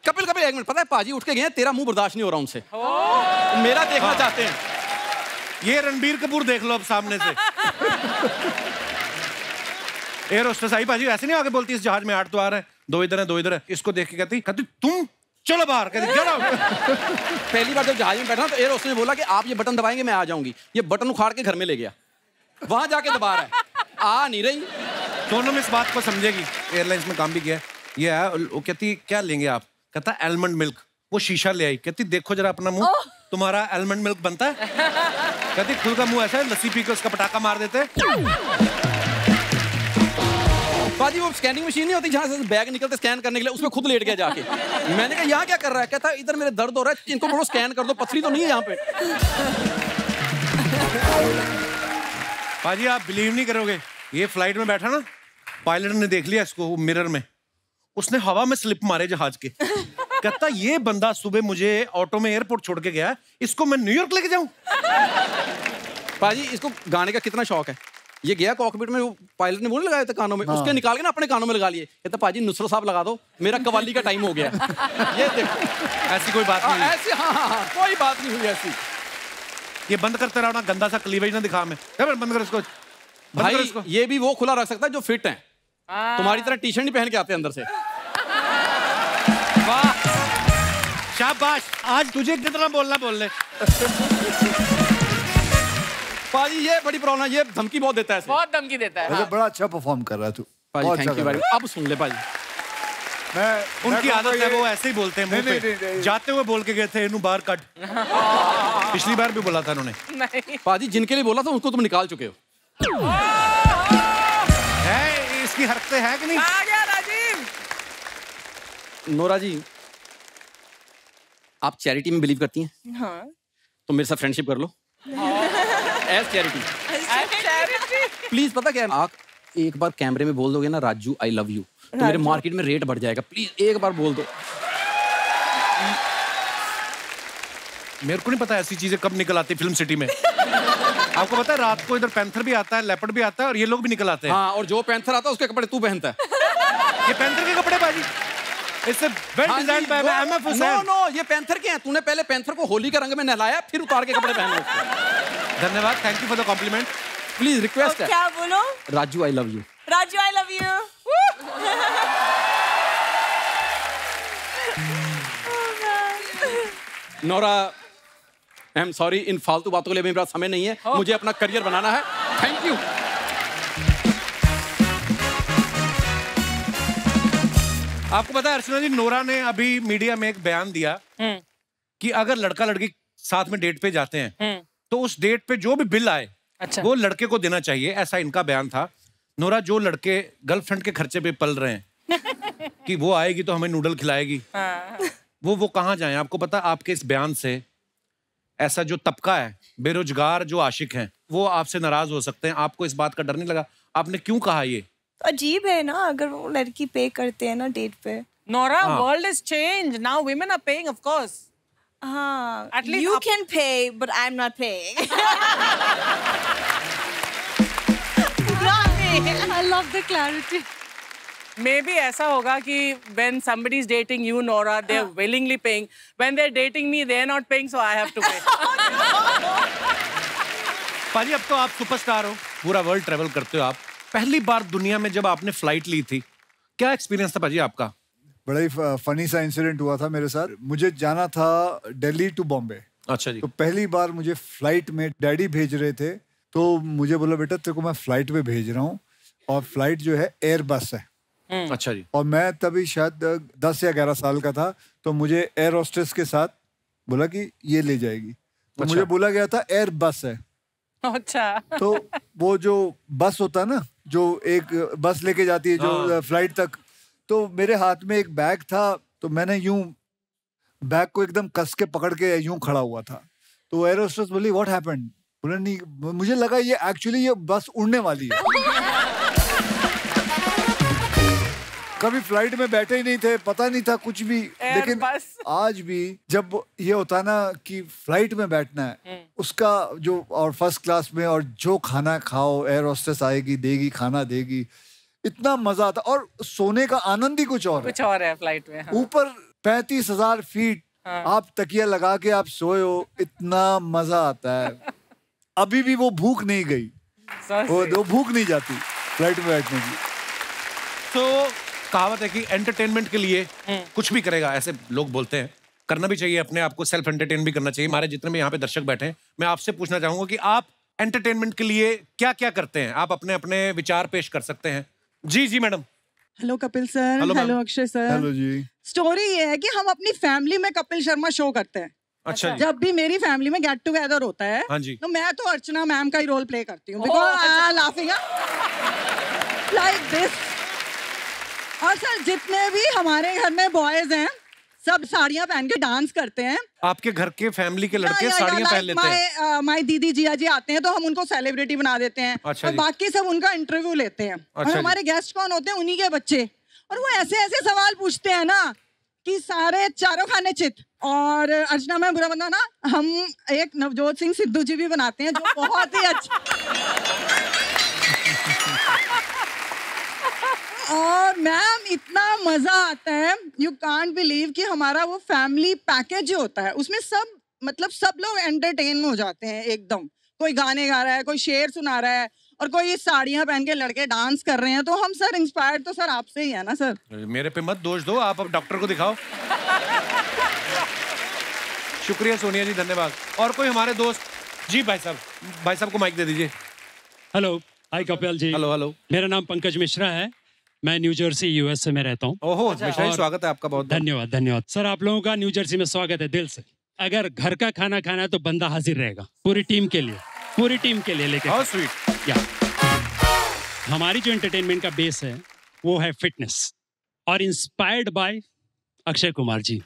S11: कपिल एक मिनट, पता है पाजी उठ के गए, तेरा मुंह बर्दाश्त नहीं हो रहा उनसे, मेरा देखना चाहते हैं।
S3: ये रणबीर कपूर देख लो अब सामने से। एयर होस्टेस आई पाजी, ऐसे नहीं आगे बोलती इस जहाज में 8 द्वार है, 2 इधर है 2 इधर है। इसको देख के कहती तुम चलो बाहर।
S11: पहली बार जब जहाज में बैठा तो एयर होस्टेस ने बोला कि आप ये बटन दबाएंगे मैं आ जाऊंगी। ये बटन उखाड़ के घर में ले गया, वहां जाके दबा रहा है, आ नहीं रही।
S3: सोनम इस बात को समझेगी, एयरलाइंस में काम भी किया है। ये है, वो कहती क्या लेंगे आप? कहता एलमंड मिल्क। वो शीशा ले आई, कहती देखो जरा अपना मुंह, तुम्हारा एलमंड मिल्क बनता है? कहती खुद का मुंह ऐसा है, लस्सी पी के उसका पटाखा मार देते।
S11: पाजी वो स्कैनिंग मशीन नहीं होती जहाँ से बैग निकलते स्कैन करने के लिए, उसमें खुद लेट गया जाके। मैंने कहा यहाँ क्या कर रहा है? कहता इधर मेरे दर्द हो रहा है, इनको बोलो स्कैन कर दो, पथरी तो नहीं है यहाँ पे।
S3: पाजी आप बिलीव नहीं करोगे, ये फ्लाइट में बैठा ना, पायलट ने देख लिया इसको मिरर में, उसने हवा में स्लिप मारे जहाज के। कहता ये बंदा सुबह मुझे ऑटो में एयरपोर्ट छोड़ के गया, इसको मैं न्यूयॉर्क लेके जाऊं।
S11: पाजी इसको गाने का कितना शौक है। ये गया कॉकपिट में, पायलट ने वो नहीं लगाए थे कानों में, उसके निकाल के ना अपने कानों में लगा लिए। कहता पाजी नुसरत साहब लगा दो, मेरा कवाली का टाइम हो गया। ये देखो
S3: ऐसी कोई बात नहीं,
S11: ऐसी हाँ, कोई बात नहीं हुई ऐसी।
S3: ये बंद करते रहो ना, गंदा सा क्लीवेज ना दिखा मैं। बंद कर इसको
S11: भाई, ये भी वो खुला रख सकता है जो फिट है, तुम्हारी तरह टी शर्ट नहीं पहन के आते अंदर से।
S3: वाह शाबाश, आज तुझे कितना बोलना बोल ले।
S11: पाजी ये बड़ी प्रॉब्लम है, ये धमकी बहुत देता है,
S7: बहुत धमकी देता है।
S1: बड़ा अच्छा परफॉर्म कर रहा है तू।
S11: पाजी थैंक यू भाई। अब सुन ले पाजी,
S3: उनकी आदत है, वो ऐसे ही बोलते हैं मुंह पे। जाते हुए बोल के गए थे, इनू बाहर कट। पिछली बार भी बोला था उन्होंने।
S11: पाजी जिनके लिए बोला था उनको तुम निकाल चुके हो।
S3: है इसकी हरकतें है कि नहीं?
S7: आ गया राजीव।
S11: नोरा जी, आप चैरिटी में बिलीव करती हैं?
S7: हाँ।
S11: तो मेरे साथ फ्रेंडशिप कर लो एज चैरिटी। प्लीज पता क्या है, आप एक बार कैमरे में बोल दोगे ना राजू आई लव यू, तो मेरे मार्केट में रेट बढ़ जाएगा। प्लीज एक बार बोल दो।
S3: मेरे को नहीं पता ऐसी चीजें कब निकल आती फिल्म सिटी में। आपको पता है रात को इधर पैंथर भी आता है, लेपर्ड भी आता है, और ये लोग भी निकल आते हैं।
S11: हाँ, और जो पैंथर आता है उसके कपड़े तू पहनता है।
S3: ये पैंथर के कपड़े बाजी, इससे well designed by MF Husain.
S11: No ये पैंथर के हैं, तूने पहले पैंथर को होली के रंग में नहलाया, फिर उतार के कपड़े पहने उसके।
S3: धन्यवाद, thank you for the compliment.
S11: Please request है।
S4: क्या बोलो?
S11: Raju I love you.
S4: Raju I love you.
S11: Nora I am sorry, इन फालतू बातों के लिए मेरे पास समय नहीं है, मुझे अपना करियर बनाना है। Thank you.
S3: आपको पता है अर्चना जी, नोरा ने अभी मीडिया में एक बयान दिया कि अगर लड़का लड़की साथ में डेट पे जाते हैं तो उस डेट पे जो भी बिल आए वो लड़के को देना चाहिए, ऐसा इनका बयान था। नोरा, जो लड़के गर्लफ्रेंड के खर्चे पे पल रहे हैं कि वो आएगी तो हमें नूडल खिलाएगी, वो कहाँ जाएं? आपको पता आपके इस बयान से ऐसा जो तबका है बेरोजगार जो आशिक हैं वो आपसे नाराज हो सकते हैं। आपको इस बात का डर नहीं लगा? आपने क्यों कहा ये?
S12: अजीब है ना, अगर वो लड़की पे करते हैं ना डेट पे।
S7: Nora, world is change now, women are paying of course.
S12: हाँ,
S7: at least
S12: you can pay but I'm not paying.
S6: I love the clarity.
S7: Maybe ऐसा होगा कि when somebody is dating you, Nora, they're willingly paying. When they're dating me, they're not paying, so I have to pay.
S3: पाजी, अब तो आप सुपरस्टार हो, पूरा वर्ल्ड ट्रेवल करते हो आप। पहली बार दुनिया में जब आपने फ्लाइट ली थी, क्या एक्सपीरियंस था पाजी आपका?
S1: बड़ा ही फनी सा इंसिडेंट हुआ था मेरे साथ। मुझे जाना था दिल्ली टू बॉम्बे।
S3: अच्छा जी।
S1: तो पहली बार मुझे फ्लाइट में डैडी भेज रहे थे, तो मुझे बोला बेटा तेरे को मैं फ्लाइट में भेज रहा हूँ, और फ्लाइट जो है एयर बस है।
S3: अच्छा जी।
S1: और मैं तभी शायद 10 या 11 साल का था, तो मुझे एयर होस्टेस के साथ बोला कि ये ले जाएगी। तो मुझे बोला गया था एयर बस है।
S7: अच्छा।
S1: तो वो जो बस होता है ना, जो एक बस लेके जाती है जो फ्लाइट तक, तो मेरे हाथ में एक बैग था, तो मैंने यूं बैग को एकदम कस के पकड़ के यूं खड़ा हुआ था। तो एयर होस्टेस बोली व्हाट हैपेंड? बोला नहीं, मुझे लगा ये एक्चुअली ये बस उड़ने वाली है। कभी फ्लाइट में बैठे ही नहीं थे, पता नहीं था कुछ भी। लेकिन आज भी जब ये होता है ना कि फ्लाइट में बैठना है, उसका जो और फर्स्ट क्लास में, और जो खाना खाओ एयर होस्टेस आएगी देगी, खाना देगी, इतना मजा आता। और सोने का आनंद ही कुछ और
S7: है फ्लाइट में।
S1: ऊपर 35,000 फीट आप तकिया लगा के आप सोए हो, इतना मजा आता है। अभी भी वो भूख नहीं गई, वो भूख नहीं जाती फ्लाइट में बैठने की।
S3: तो कहावत है कि एंटरटेनमेंट के लिए कुछ भी करेगा, ऐसे लोग बोलते हैं। करना भी चाहिए, अपने आप को सेल्फ एंटरटेन भी करना चाहिए। हमारे जितने भी यहाँ पे दर्शक बैठे हैं, मैं आपसे पूछना चाहूंगा कि आप एंटरटेनमेंट के लिए क्या क्या करते हैं? आप अपने अपने विचार पेश कर सकते हैं। जी जी madam.
S13: Hello Kapil sir. Hello Akshay sir.
S1: Hello जी।
S13: स्टोरी ये है कि हम अपनी फैमिली में कपिल शर्मा शो करते हैं।
S3: अच्छा।
S13: जब भी मेरी फैमिली में गेट टुगेदर होता है,
S3: हाँ जी,
S13: तो मैं तो अर्चना मैम का ही रोल प्ले करती हूँ, because I am laughing like this. और सर जितने भी हमारे घर में बॉयज हैं सब साड़ियाँ पहन के डांस करते हैं।
S3: आपके घर के फैमिली के लड़के साड़ियाँ पहन लेते हैं?
S13: माई दीदी जिया जी आते हैं तो हम उनको सेलिब्रिटी बना देते हैं।
S3: अच्छा
S13: और बाकी सब उनका इंटरव्यू लेते हैं।
S3: अच्छा
S13: और हमारे गेस्ट कौन होते हैं? उन्हीं के बच्चे। और वो ऐसे ऐसे सवाल पूछते हैं ना कि सारे चारों खाने चित। और अर्चना में बुरा बंदा ना, हम एक नवजोत सिंह सिद्धू जी भी बनाते हैं जो बहुत ही अच्छा। और मैम इतना मजा आता है, यू कांट बिलीव कि हमारा वो फैमिली पैकेज जो होता है उसमें सब मतलब सब लोग एंटरटेन हो जाते हैं एकदम। कोई गाने गा रहा है, कोई शेर सुना रहा है और कोई साड़ियाँ पहन के लड़के डांस कर रहे हैं। तो हम सर इंस्पायर्ड तो सर आपसे ही है ना सर।
S3: मेरे पे मत दोष दो, आप अब डॉक्टर को दिखाओ। शुक्रिया सोनिया जी, धन्यवाद। और कोई हमारे दोस्त? जी भाई साहब को माइक दे दीजिए।
S14: Hello, hi Kapil ji.
S3: Hello hello.
S14: मेरा नाम पंकज मिश्रा है, मैं न्यू जर्सी यूएसए में रहता हूँ।
S3: ओहो, मिश्रा जी स्वागत है आपका बहुत।
S14: धन्यवाद सर, आप लोगों का न्यू जर्सी में स्वागत है दिल से। अगर घर का खाना खाना है तो बंदा हाजिर रहेगा पूरी टीम के लिए लेके।
S3: How sweet.
S14: या हमारी जो एंटरटेनमेंट का बेस है वो है फिटनेस और इंस्पायर्ड बाय अक्षय कुमार जी।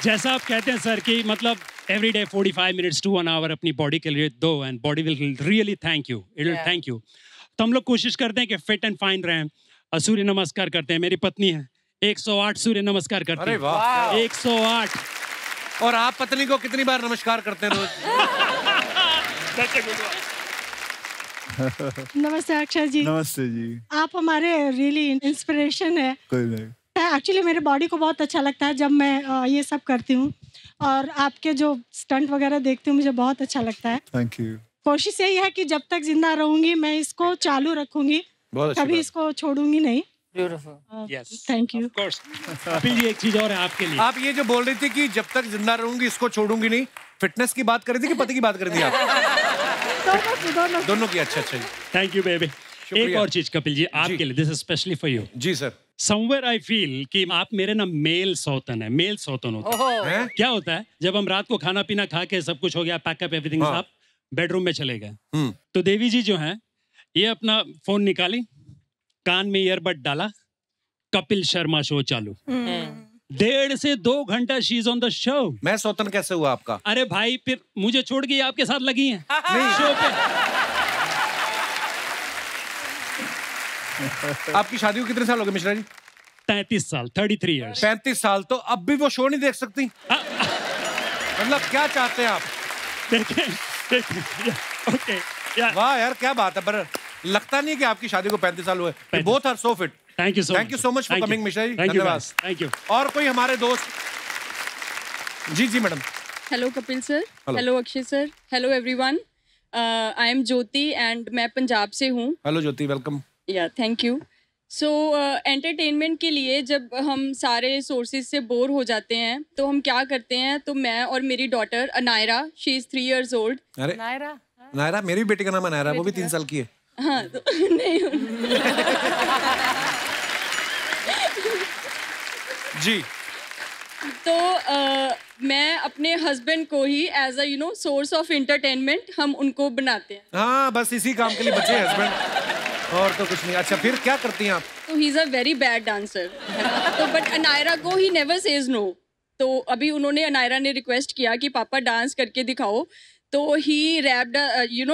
S14: जैसा आप कहते हैं सर कि मतलब every day 45 minutes to 1 hour अपनी बॉडी के लिए दो and body will really thank you, it will thank you. तो हम लोग कोशिश करते हैं कि फिट एंड फाइन रहें। सूर्य नमस्कार करते हैं, मेरी पत्नी है 108 सूर्य नमस्कार करती है।
S3: अरे वाह,
S14: 108।
S3: और आप पत्नी को कितनी बार नमस्कार करते हैं रोज?
S15: नमस्ते अक्षय जी।
S1: नमस्ते जी।
S15: आप हमारे रियली इंस्पिरेशन है।
S1: कोई नहीं।
S15: एक्चुअली मेरे बॉडी को बहुत अच्छा लगता है जब मैं ये सब करती हूँ और आपके जो स्टंट वगैरह देखती हूँ मुझे बहुत अच्छा लगता है।
S1: Thank you.
S15: कोशिश यही है कि जब तक जिंदा रहूंगी मैं इसको चालू रखूंगी, कभी इसको छोड़ूंगी नहीं। Thank you.
S14: कपिल जी एक चीज और है आपके लिए।
S3: आप ये जो बोल रही थी कि जब तक जिंदा रहूंगी इसको छोड़ूंगी नहीं, फिटनेस की बात कर रही थी कि पति की बात कर रही थी आप? दोनों की। अच्छा जी,
S14: थैंक यू बेबी। एक और चीज कपिल जी आपके लिए, this is specially for you.
S3: जी सर।
S14: समवेयर आई फील कि आप मेरे ना मेल सौतन होते हैं। क्या होता है जब हम रात को खाना पीना खा के सब कुछ हो गया, पैकअप एवरीथिंग, आप बेडरूम में चले गए तो देवी जी जो हैं ये अपना फोन निकाली, कान में ईयरबड डाला, कपिल शर्मा शो चालू। 1.5 से 2 घंटा she is on the show.
S3: मैं सौतन कैसे हुआ आपका?
S14: अरे भाई फिर मुझे छोड़ के आपके साथ लगी हैं शो पे।
S3: आपकी शादी को कितने साल हो गए मिश्रा जी?
S14: 33 साल, 33 इयर्स।
S3: 35 साल, तो अब भी वो शो नहीं देख सकती? मतलब क्या चाहते हैं आप?
S14: ओके,
S3: वाह यार क्या बात है। पर लगता नहीं कि आपकी शादी को 35 साल हुए। Both are so fit.
S14: Thank you so much
S3: for coming Mishra ji,
S14: धन्यवाद। Thank you.
S3: और कोई हमारे दोस्त? जी madam.
S16: Hello Kapil sir, hello Akshay sir, hello everyone. I am Jyoti and मैं पंजाब से हूँ।
S3: Hello Jyoti, welcome.
S16: Yeah thank you. So entertainment के लिए जब हम सारे सोर्सेज से बोर हो जाते हैं तो हम क्या करते हैं, तो मैं और मेरी daughter Anaira, she is 3 years old।
S3: अरे नायरा, मेरी बेटी का नाम है नायरा, वो भी 3 साल की है।
S16: हाँ तो नहीं
S3: जी।
S16: तो मैं अपने हस्बैंड को ही as a source of entertainment हम उनको बनाते हैं।
S3: हाँ, बस इसी काम के लिए बचे हस्बैंड, और तो कुछ नहीं। अच्छा, फिर क्या करती हैं आप?
S16: तो he is a very bad dancer, तो बट अनायरा को ही नेवर सेज नो। तो अभी उन्होंने, अनायरा ने रिक्वेस्ट किया कि पापा डांस करके दिखाओ, तो ही रैप्ड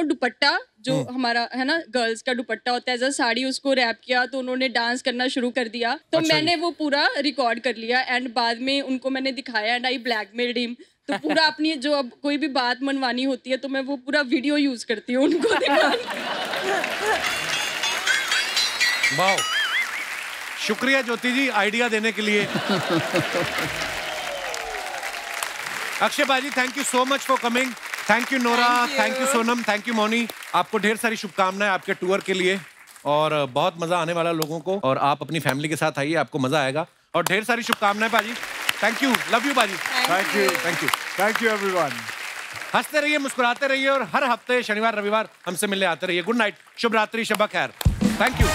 S16: दुपट्टा जो हमारा है ना गर्ल्स का दुपट्टा होता है, एज अ साड़ी, उसको रैप किया। तो उन्होंने डांस करना शुरू कर दिया। तो
S3: अच्छा,
S16: मैंने वो पूरा रिकॉर्ड कर लिया एंड बाद में उनको मैंने दिखाया एंड आई ब्लैकमेल्ड हिम। तो पूरा अपनी जो अब कोई भी बात मनवानी होती है तो मैं वो पूरा वीडियो यूज करती हूँ उनको दिखाने।
S3: वाह, शुक्रिया ज्योति जी आइडिया देने के लिए। अक्षय भाई, thank you so much for coming. Thank you Nora, thank you Sonam, thank you Mouni. आपको ढेर सारी शुभकामनाएं आपके टूर के लिए, और बहुत मजा आने वाला लोगों को। और आप अपनी फैमिली के साथ आइए, आपको मजा आएगा। और ढेर सारी शुभकामनाएं बाजी। थैंक यू, लव यू बाजी।
S1: Thank you, thank you, thank you everyone.
S3: हंसते रहिए, मुस्कुराते रहिए, और हर हफ्ते शनिवार रविवार हमसे मिलने आते रहिए। गुड नाइट, शुभ रात्रि, शब खैर। Thank you.